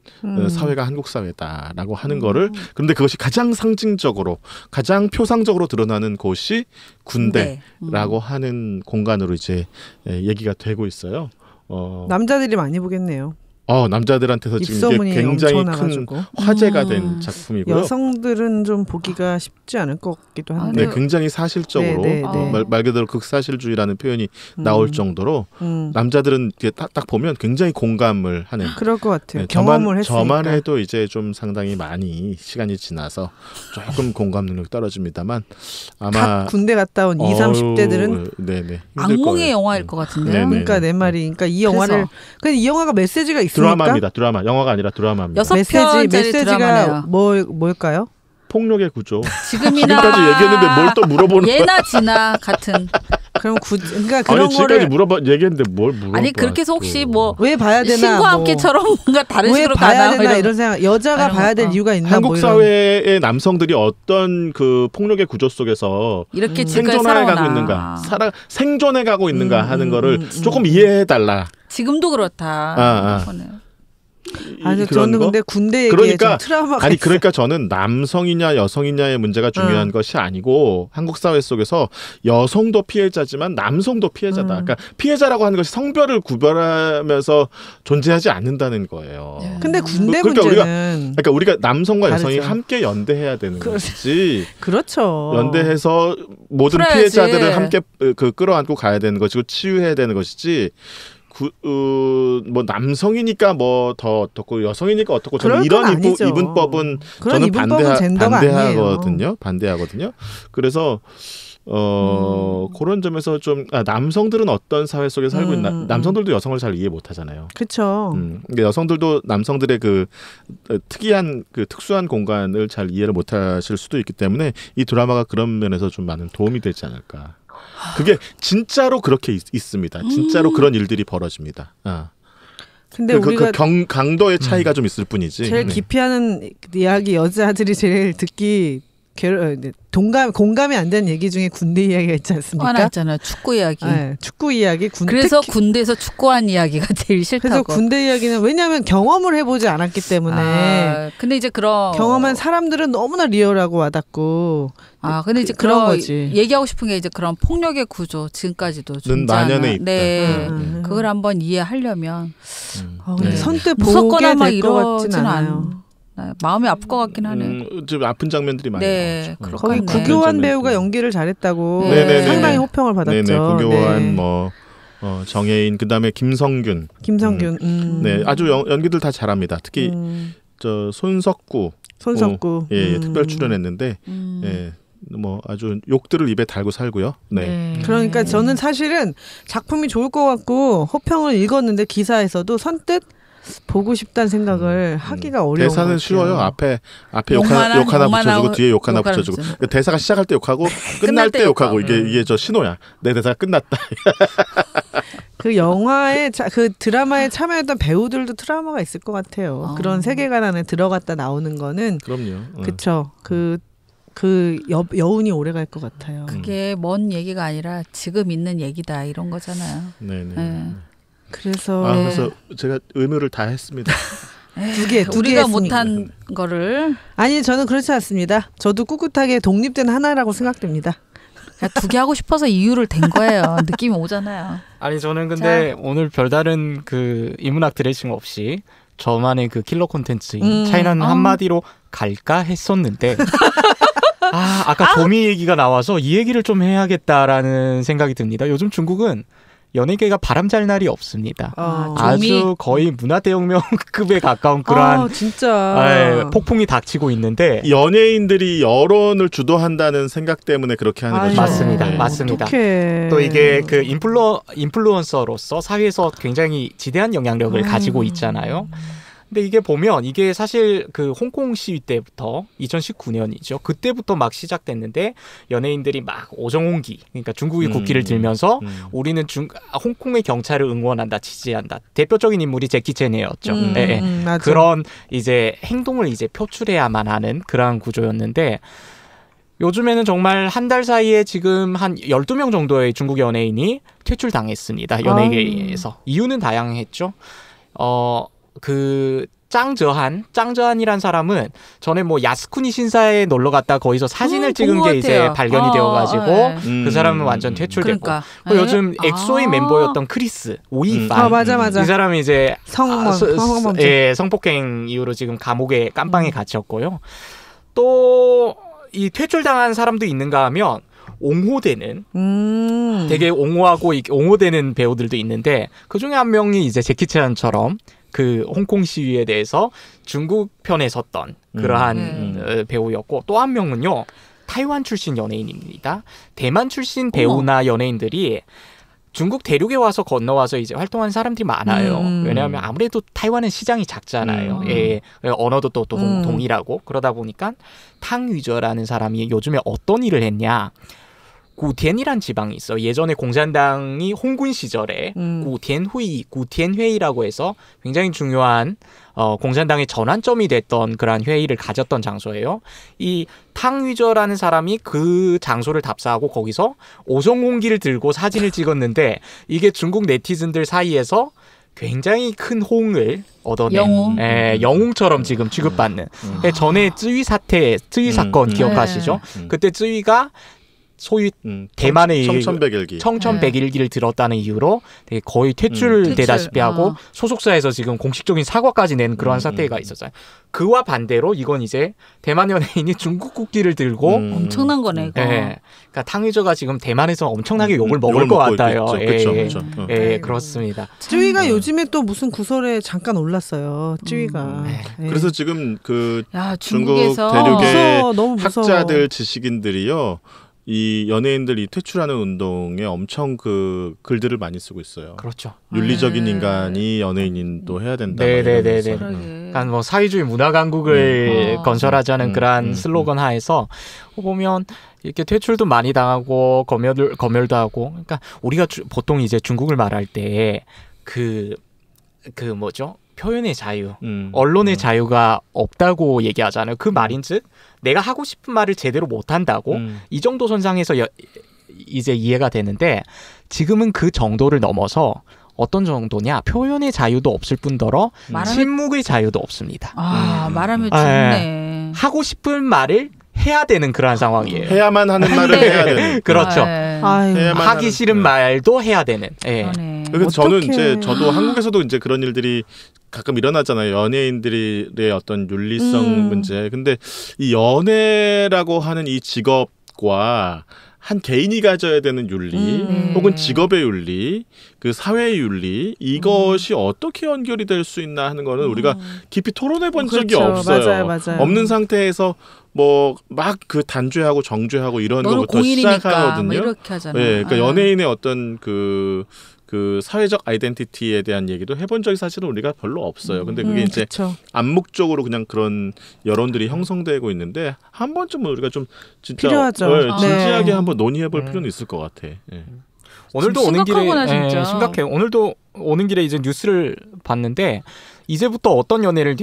사회가 한국 사회다라고 하는 거를, 그런데 그것이 가장 상징적으로, 가장 표상적으로 드러나는 곳이 군대라고 하는 공간으로 이제 얘기가 되고 있어요. 남자들이 많이 보겠네요. 남자들한테서 지금 이게 굉장히 큰 화제가 된 작품이고요. 여성들은 좀 보기가 쉽지 않을 것 같기도 한데. 네, 굉장히 사실적으로 말 그대로 극사실주의라는 표현이 나올 정도로 남자들은 딱 보면 굉장히 공감을 하는. 그럴 것 같아요. 경험을 했으니까. 저만 해도 이제 좀 상당히 많이 시간이 지나서 조금 공감 능력이 떨어집니다만 아마 군대 갔다 온 20, 30대들은 네네, 악몽의 영화일 것 같은데요. 네네. 그러니까 내 말이, 그러니까 이 영화를, 근데 이 영화가 메시지가 있으니까. 드라마입니다. 드라마. 영화가 아니라 드라마입니다. 6편짜리 메시지가 뭘까요? 폭력의 구조. 지금까지 얘기했는데 뭘 또 물어보는 거야? 예나 지나 같은 그럼 그러니까 그런 아니 지금까지 거를 얘기했는데 뭘 물어봐? 아니 그렇게 해서 혹시 뭐 왜 봐야 되나? 신과 함께처럼 뭔가 다른 왜 식으로 봐야 가나 되나 이런 생각. 여자가 이런 봐야 거. 될 이유가 있나? 한국 뭐 이런. 사회의 남성들이 어떤 그 폭력의 구조 속에서 이렇게 지금까지 생존해가고 살아오나. 있는가, 생존해가고 있는가 하는 거를 음. 조금 이해해달라. 지금도 그렇다. 아. 아니 그런 저는 거? 근데 군대 얘기에 그러니까 좀 트라우마가 아니 있어요. 그러니까 저는 남성이냐 여성이냐의 문제가 중요한 것이 아니고 한국 사회 속에서 여성도 피해자지만 남성도 피해자다. 그러니까 피해자라고 하는 것이 성별을 구별하면서 존재하지 않는다는 거예요. 근데 군대 그러니까 문제는 그러니까 우리가 남성과 여성이 다르죠. 함께 연대해야 되는 것이지. 그렇죠. 연대해서 모든 풀어야지. 피해자들을 함께 끌어안고 가야 되는 것이고 치유해야 되는 것이지. 뭐 남성이니까 뭐 더 어떻고 여성이니까 어떻고 저는 그럴 건 이런 아니죠. 이분법은 그런 저는 이분법은 젠더가 반대하거든요. 그래서 그런 점에서 좀 남성들은 어떤 사회 속에 살고 있나? 남성들도 여성을 잘 이해 못하잖아요. 그렇죠. 그러니까 여성들도 남성들의 그 특이한 그 특수한 공간을 잘 이해를 못하실 수도 있기 때문에 이 드라마가 그런 면에서 좀 많은 도움이 되지 않을까. 그게 진짜로 그렇게 있습니다. 진짜로 그런 일들이 벌어집니다. 근데 우리가 강도의 차이가 좀 있을 뿐이지. 제일 기피하는 이야기 여자들이 제일 듣기 공감이 안 되는 얘기 중에 군대 이야기가 있지 않습니까? 하나 있잖아요. 축구 이야기. 네, 축구 이야기. 그래서 군대에서 축구한 이야기가 제일 싫다고. 그래서 군대 이야기는 왜냐하면 경험을 해보지 않았기 때문에. 근데 이제 그런 경험한 사람들은 너무나 리얼하고 와닿고. 근데 이제 그런 거지. 얘기하고 싶은 게 이제 그런 폭력의 구조 지금까지도 만연해 있다. 네, 그걸 한번 이해하려면 근데 선뜻 무섭거나 보게 막 될 것 같진 이러진 않아요. 마음이 아플 것 같긴 하네요. 좀 아픈 장면들이 많이 네, 나오죠. 거기 그렇겠네. 구교환 배우가 연기를 잘했다고 네네네. 상당히 호평을 받았죠. 네네, 구교환 네. 정혜인 그다음에 김성균. 네, 아주 연기들 다 잘합니다. 특히 저 손석구. 예, 특별 출연했는데 예. 뭐 아주 욕들을 입에 달고 살고요. 네. 그러니까 저는 사실은 작품이 좋을 것 같고 호평을 읽었는데 기사에서도 선뜻 보고 싶다는 생각을 하기가 어려운 것 같아요. 대사는 쉬워요. 앞에 욕 하나 붙여주고 뒤에 욕 하나 붙여주고. 그러니까 대사가 시작할 때 욕하고 끝날 때 욕하고 이게 저 신호야. 내 대사가 끝났다. 그 영화에 그 드라마에 참여했던 배우들도 트라우마가 있을 것 같아요. 그런 세계관 안에 들어갔다 나오는 거는 그럼요. 그렇죠. 그 여운이 오래 갈 것 같아요. 그게 먼 얘기가 아니라 지금 있는 얘기다 이런 거잖아요. 네네. 그래서 제가 의무를 다 했습니다. 두 개 우리가 했으니까. 못한 거를 아니 저는 그렇지 않습니다. 저도 꿋꿋하게 독립된 하나라고 생각됩니다. 두 개 하고 싶어서 이유를 댄 거예요. 느낌이 오잖아요. 아니 저는 근데 오늘 별다른 그 인문학 드레싱 없이 저만의 그 킬러 콘텐츠인 차이나는 한마디로 갈까 했었는데 아까 도미 얘기가 나와서 이 얘기를 좀 해야겠다라는 생각이 듭니다. 요즘 중국은 연예계가 바람잘 날이 없습니다. 아주 거의 문화대혁명급에 가까운 그러한 진짜 폭풍이 닥치고 있는데 연예인들이 여론을 주도한다는 생각 때문에 그렇게 하는 거죠. 맞습니다. 맞습니다. 어떡해. 또 이게 그 인플루언서로서 사회에서 굉장히 지대한 영향력을 가지고 있잖아요. 근데 이게 보면 이게 사실 그 홍콩 시위 때부터 2019년이죠. 그때부터 막 시작됐는데 연예인들이 막 오정홍기 그러니까 중국의 국기를 들면서 우리는 홍콩의 경찰을 응원한다, 지지한다. 대표적인 인물이 제키 챈이었죠. 그런 이제 행동을 이제 표출해야만 하는 그러한 구조였는데 요즘에는 정말 한 달 사이에 지금 한 12명 정도의 중국 연예인이 퇴출당했습니다. 연예계에서. 이유는 다양했죠. 그 짱저한이란 사람은 전에 뭐 야스쿠니 신사에 놀러 갔다 거기서 사진을 찍은 게 이제 발견이 되어가지고 그 사람은 완전 퇴출됐고 그러니까. 요즘 엑소의 member였던 크리스 오이판 맞아. 이 사람이 이제 성폭행 이후로 지금 감옥에 깜빵에 갇혔고요. 또 이 퇴출당한 사람도 있는가 하면 옹호되는 되게 옹호하고 옹호되는 배우들도 있는데 그 중에 한 명이 이제 제키 챈처럼 그 홍콩 시위에 대해서 중국 편에 섰던 그러한 배우였고 또 한 명은요 타이완 출신 연예인입니다. 대만 출신 배우나 연예인들이 중국 대륙에 와서 건너와서 이제 활동하는 사람들이 많아요. 왜냐하면 아무래도 타이완은 시장이 작잖아요. 언어도 또 동일하고 그러다 보니까 탕 위저라는 사람이 요즘에 어떤 일을 했냐. 구텐이란 지방이 있어. 예전에 공산당이 홍군 시절에 구텐회의라고 해서 굉장히 중요한 공산당의 전환점이 됐던 그러한 회의를 가졌던 장소예요. 이 탕위저라는 사람이 그 장소를 답사하고 거기서 오송홍기를 들고 사진을 찍었는데 이게 중국 네티즌들 사이에서 굉장히 큰 호응을 얻어낸 영웅. 영웅처럼 지금 취급받는. 전에 쯔위 사건 기억하시죠? 그때 쯔위가 소위 대만의 청천백일기를 들었다는 이유로 되게 거의 퇴출되다시피 하고 소속사에서 지금 공식적인 사과까지 낸 그러한 사태가 있었어요. 그와 반대로 이건 이제 대만 연예인이 중국 국기를 들고 엄청난 거네 이거. 그러니까 탕위저가 지금 대만에서 엄청나게 욕을 먹을 것 같아요. 그렇습니다. 쯔위가 요즘에 또 무슨 구설에 잠깐 올랐어요. 쯔위가. 그래서 지금 그 중국 중국에서 대륙의 너무 무서워. 학자들 지식인들이요. 이 연예인들이 퇴출하는 운동에 엄청 그 글들을 많이 쓰고 있어요. 그렇죠. 윤리적인 인간이 연예인도 해야 된다. 네네네네. 그러니까 뭐 사회주의 문화 강국을 건설하자는 그러한 슬로건 하에서 보면 이렇게 퇴출도 많이 당하고 검열도 하고. 그러니까 우리가 보통 이제 중국을 말할 때 그 뭐죠? 표현의 자유, 언론의 자유가 없다고 얘기하잖아요. 그 말인즉 내가 하고 싶은 말을 제대로 못한다고 이 정도 선상에서 이제 이해가 되는데 지금은 그 정도를 넘어서 어떤 정도냐? 표현의 자유도 없을 뿐더러 침묵의 자유도 없습니다. 말하면 죽네. 하고 싶은 말을 해야 되는 그러한 상황이에요. 해야만 하는 말을 해야 되는. 그렇죠. 하기 싫은 말도 해야 되는. 그래서 저는 이제 저도 한국에서도 이제 그런 일들이 가끔 일어나잖아요. 연예인들의 어떤 윤리성 문제. 근데 이 연예라고 하는 이 직업과 한 개인이 가져야 되는 윤리 혹은 직업의 윤리, 그 사회의 윤리 이것이 어떻게 연결이 될 수 있나 하는 거는 우리가 깊이 토론해 본 적이 없어요. 맞아요. 없는 상태에서 뭐 막 그 단죄하고 정죄하고 이런 것부터 시작하거든요. 뭐 이렇게 하잖아요. 네, 그러니까 연예인의 어떤 그 사회적 아이덴티티에 대한 얘기도 해본 적이 사실은 우리가 별로 없어요. 근데 그게 이제 암묵적으로 그냥 그런 여론들이 형성되고 있는데 한 번쯤은 우리가 좀 진짜 필요하죠. 진지하게 한번 논의해볼 필요는 있을 것 같아. 오늘도 오는 길에 진짜. 심각해요. 오늘도 오는 길에 이제 뉴스를 봤는데 이제부터 어떤 연애를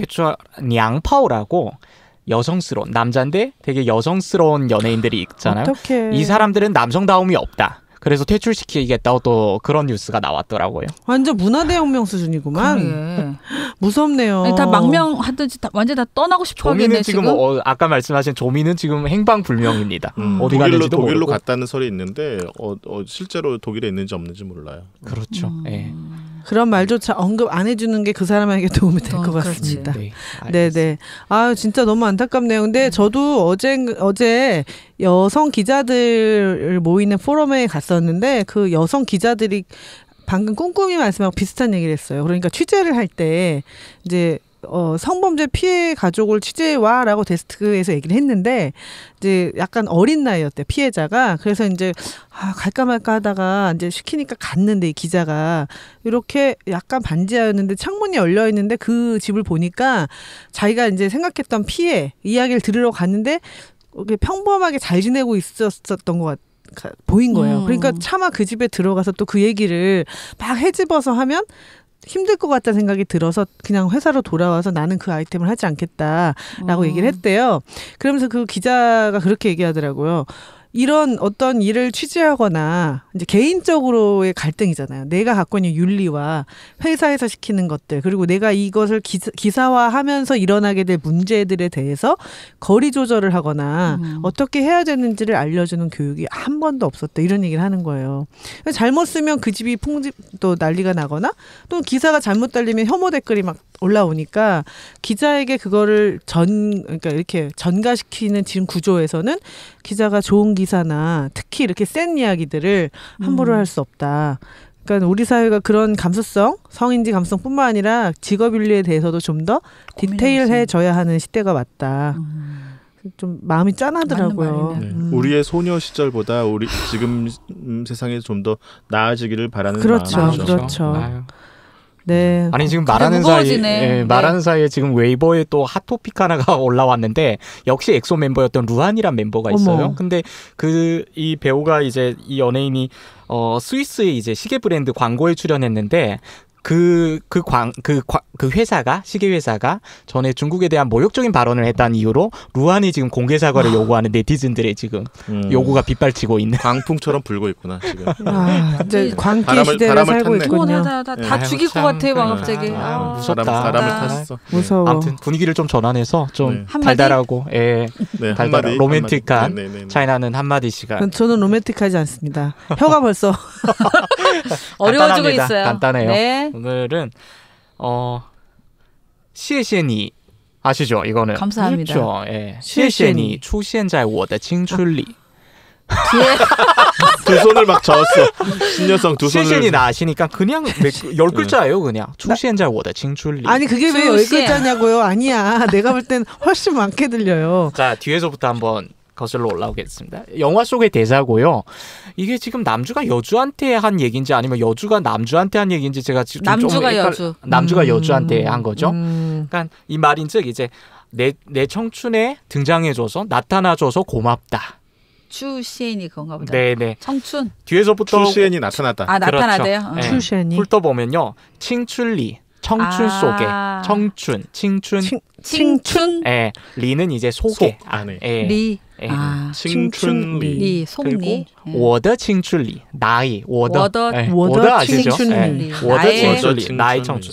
냥파오라고 여성스러운 남자인데 되게 여성스러운 연예인들이 있잖아요. 어떡해. 이 사람들은 남성다움이 없다. 그래서 퇴출시키겠다고 또 그런 뉴스가 나왔더라고요. 완전 문화대혁명 수준이구만. 무섭네요. 아니, 다 망명하든지 완전 다 떠나고 싶어하겠네 지금. 아까 말씀하신 조미는 지금 행방불명입니다. 어디 독일로 갔다는 설이 있는데 실제로 독일에 있는지 없는지 몰라요. 그렇죠. 그런 말조차 언급 안 해주는 게 그 사람에게 도움이 될 것 같습니다. 네네. 아 진짜 너무 안타깝네요. 근데 저도 어제 여성 기자들 모이는 포럼에 갔었는데 그 여성 기자들이 방금 꿍꿍이 말씀하고 비슷한 얘기를 했어요. 그러니까 취재를 할 때 이제 성범죄 피해 가족을 취재와라고 데스크에서 얘기를 했는데 이제 약간 어린 나이였대 피해자가. 그래서 이제 갈까 말까 하다가 이제 시키니까 갔는데 이 기자가 이렇게 약간 반지하였는데 창문이 열려 있는데 그 집을 보니까 자기가 이제 생각했던 피해 이야기를 들으러 갔는데 평범하게 잘 지내고 있었던 것 같아요. 보인 거예요. 그러니까 차마 그 집에 들어가서 또 그 얘기를 막 헤집어서 하면 힘들 것 같다는 생각이 들어서 그냥 회사로 돌아와서 나는 그 아이템을 하지 않겠다라고 얘기를 했대요. 그러면서 그 기자가 그렇게 얘기하더라고요. 이런 어떤 일을 취재하거나 이제 개인적으로의 갈등이잖아요. 내가 갖고 있는 윤리와 회사에서 시키는 것들 그리고 내가 이것을 기사화하면서 일어나게 될 문제들에 대해서 거리 조절을 하거나 어떻게 해야 되는지를 알려주는 교육이 한 번도 없었다. 이런 얘기를 하는 거예요. 잘못 쓰면 그 집이 또 난리가 나거나 또 기사가 잘못 달리면 혐오 댓글이 막 올라오니까 기자에게 그거를 그러니까 이렇게 전가시키는 지금 구조에서는 기자가 좋은 기사나 특히 이렇게 센 이야기들을 함부로 할 수 없다. 그러니까 우리 사회가 그런 감수성, 성인지 감수성뿐만 아니라 직업윤리에 대해서도 좀 더 디테일해져야 하는 시대가 왔다. 좀 마음이 짠하더라고요. 우리의 소녀 시절보다 우리 지금 세상에 좀 더 나아지기를 바라는 그렇죠, 마음이죠. 그렇죠. 네. 아니 지금 근데 말하는 무거워지네. 네. 말하는 사이에 지금 웨이버에 또 핫토픽 하나가 올라왔는데 역시 엑소 member였던 루한이란 멤버가 있어요. 어머. 근데 이 배우가 이제 이 연예인이 스위스의 이제 시계 브랜드 광고에 출연했는데 그 회사가 시계 회사가 전에 중국에 대한 모욕적인 발언을 했다는 이유로 루한이 지금 공개 사과를 요구하는 네티즌들의 지금 요구가 빗발치고 있는 광풍처럼 불고 있구나 지금. 이제 광기 바람을 시대를 살고 탔네. 있군요. 다 죽일 것 같아 막 갑자기. 무섭다. 바람을 탔어. 무서워. 아무튼 분위기를 좀 전환해서 좀 네. 달달하고 네, 한마디, 로맨틱한 한마디. 네. 차이나는 한마디 시간. 저는 로맨틱하지 않습니다. 혀가 벌써 어려워지고 간단합니다. 있어요. 간단해요. 네. 오늘은 시에시니 아시죠? 이거는 감사합니다. 그렇죠. 예. 시에시니出现在我的青春里. 두 손을 막 저었어. 신여성 두 손을. 시에시니 나 아시니까 그냥 10글자예요, 그냥. 出现在我的青春里. 아니 그게 왜 출시에. 10글자냐고요? 아니야. 내가 볼 땐 훨씬 많게 들려요. 자, 뒤에서부터 한번 거슬러 올라오겠습니다. 영화 속의 대사고요. 이게 지금 남주가 여주한테 한 얘기인지 아니면 여주가 남주한테 한 얘기인지 제가 지금 남주가 여주. 남주가 여주한테 한 거죠. 그러니까 이 말인즉 이제 내 청춘에 등장해줘서 나타나줘서 고맙다. 추시엔이 그건가 보다. 네네. 청춘. 뒤에서부터 출시엔이 나타났다. 아 나타나대요. 그렇죠. 네. 출시엔이. 훑어보면요. 칭춘리 청춘 아. 속에 청춘 칭춘 칭춘. 예, 리는 이제 속에 속 안에. 예. 리. 예. 아. 칭춘리. 리. 속리. 그리고 我的青春里 나이 我的 我的 예, 我的 我的아시죠?青春里 예, 我的 나의 青春里 칭춘리. 나의 청춘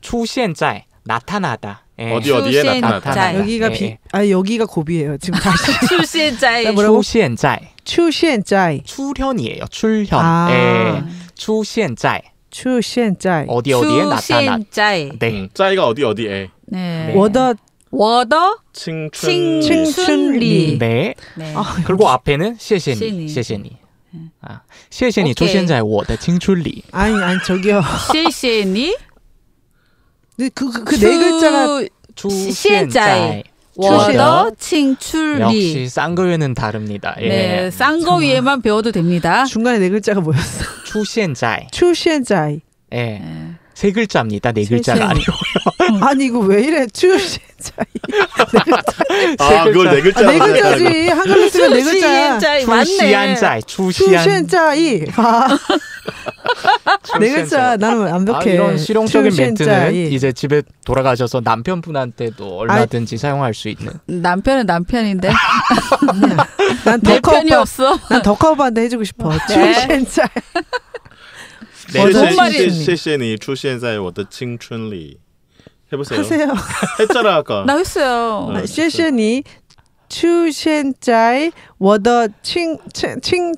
出现在 나타나다 예. 어디에 출시엔 나타났다. 자. 여기가 예, 여기가 고비예요. 지금 다시 출시자의 뭐라고? 出现在 출시엔자이 출현이에요. 출현. 아. 예. 出现在 출시엔자이 어디에 나타나. 추시엔자이. 네. 짜이가 어디에? 네. 네. 워더 我的 칭춘. 칭춘리. 네. 네. 그리고 앞에는 谢谢 谢谢你你,谢谢你. 아, 谢谢你 오케이. 出现在我的青春里. 아니 저기요. 시시니. 그 네 글자가 出现在我的青春里. 역시 쌍거위는 다릅니다. 예. 네, 싼 거 위에만 배워도 됩니다. 중간에 네 글자가 뭐였어? 出现在 출시엔자이. 예. 네. 세 글자입니다. 네 글자가 아니고. 아니 이거 왜 이래? 출시엔자이. 아, 그걸 네 글자로 네 글자지. 한글로 쓰면 네 글자야. 추시엔자이 맞네. 出现在 출시엔자이. 네 글자. 나는 완벽해. 이런 실용적인 출시엔자이. 멘트는 이제 집에 돌아가셔서 남편분한테도 얼마든지 사용할 수 있는. 남편은 남편인데 난 내 덕화 편이 오빠. 없어. 난 덕화 오빠한테 해주고 싶어. 네. 출시엔자이. 뭔 말이에요? 谢谢你出现在我的青春里. 해보세요. 하세요. 했잖아 아까. 나 했어요.谢谢你 出现在我的青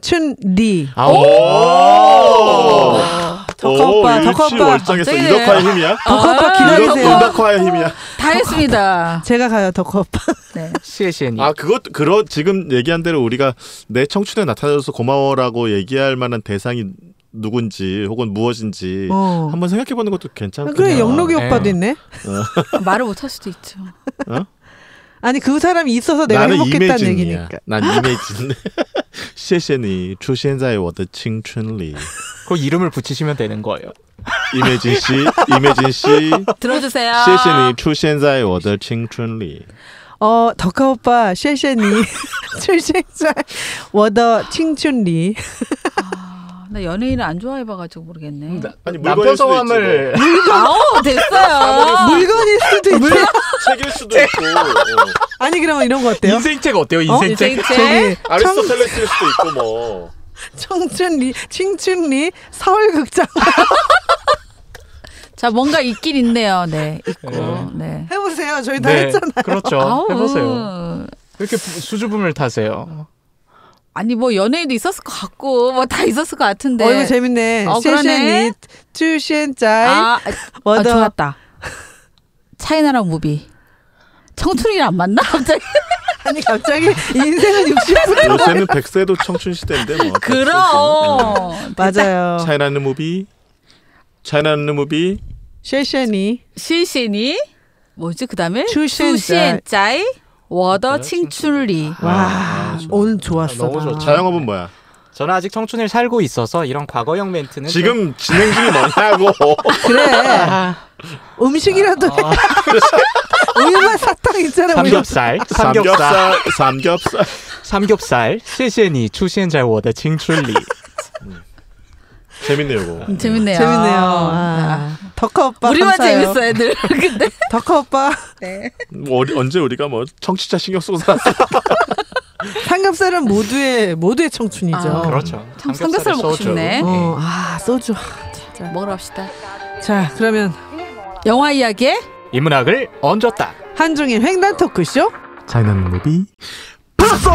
春里. 오. 덕화 오빠, 덕화 일치 오빠. 월장했어. 갑자기 이덕화의 힘이야? 덕화 오빠 기다리세요. 이덕화의 힘이야? 다 했습니다. 제가 가요, 덕화 오빠. 네. 谢谢你. 아, 지금 얘기한 대로 우리가 내 청춘에 나타나줘서 고마워라고 얘기할 만한 대상이 누군지 혹은 무엇인지 한번 생각해보는 것도 괜찮거든요. 그래, 영록이 네. 오빠도 있네. 말을 못 할 수도 있죠. 아니 그 사람이 있어서 내가 나는 행복했다는 이매진이야. 얘기니까. 난 이매진. 谢谢你出现在我的青春里. 그 이름을 붙이시면 되는 거예요. 이매진 씨. 들어주세요. 谢谢你出现在我的青春里. 덕화 오빠, 谢谢你出现在我的青春里. 나 연예인을 안 좋아해봐가지고 모르겠네. 아니, 남편 성함을 아우 됐어요. 물건일 수도 있고. 책일 수도 있고. 아니 그러면 이런 거 어때요? 인생책 어때요? 인생책. 인생책. 저기 아리스토텔레스일 수도 있고 뭐. 청춘리,青春리 서울극장. 자 뭔가 있긴 있네요. 네 있고. 네. 해보세요. 저희 다 네, 했잖아요. 그렇죠. 아우. 해보세요. 왜 이렇게 수줍음을 타세요? 아니 뭐 연예인도 있었을 것 같고 뭐 다 있었을 것 같은데. 이거 재밌네. 谢谢 그러네. 你出现在 아, 我的 좋았다. 차이나랑 무비. 청춘이랑 안 맞나 갑자기? 아니 갑자기 인생은 60분. 요새는 100세도 청춘 시대인데 뭐. 그럼. 맞아요. 차이나는 무비. 차이나는 무비. 谢谢你 시시니 뭐지 그다음에 出现在 추시엔짜이 워더 칭춘리. 와 오늘 좋았어. 너무 좋죠. 자영업은 뭐야? 저는 아직 청춘을 살고 있어서 이런 과거형 멘트는 지금 진행 중이 뭐냐고. 그래. 음식이라도 해. 우유맛 사탕 있잖아. 삼겹살. 삼겹살. 谢谢你出现在我的青春里. 재밌네요, 이거. 재밌네요. 덕화 오빠 우리만 감사해요. 재밌어 애들. 근데 덕화 오빠. 네. 언제 우리가 뭐 청취자 신경 쓰고 살았어. 삼겹살은 모두의 청춘이죠. 그렇죠. 삼겹살 먹고 소주. 싶네. 소주. 자, 먹으러 갑시다. 자, 그러면 영화 이야기에 인문학을 얹었다. 한중일 횡단 토크쇼. 차이나는 무비. 플러스!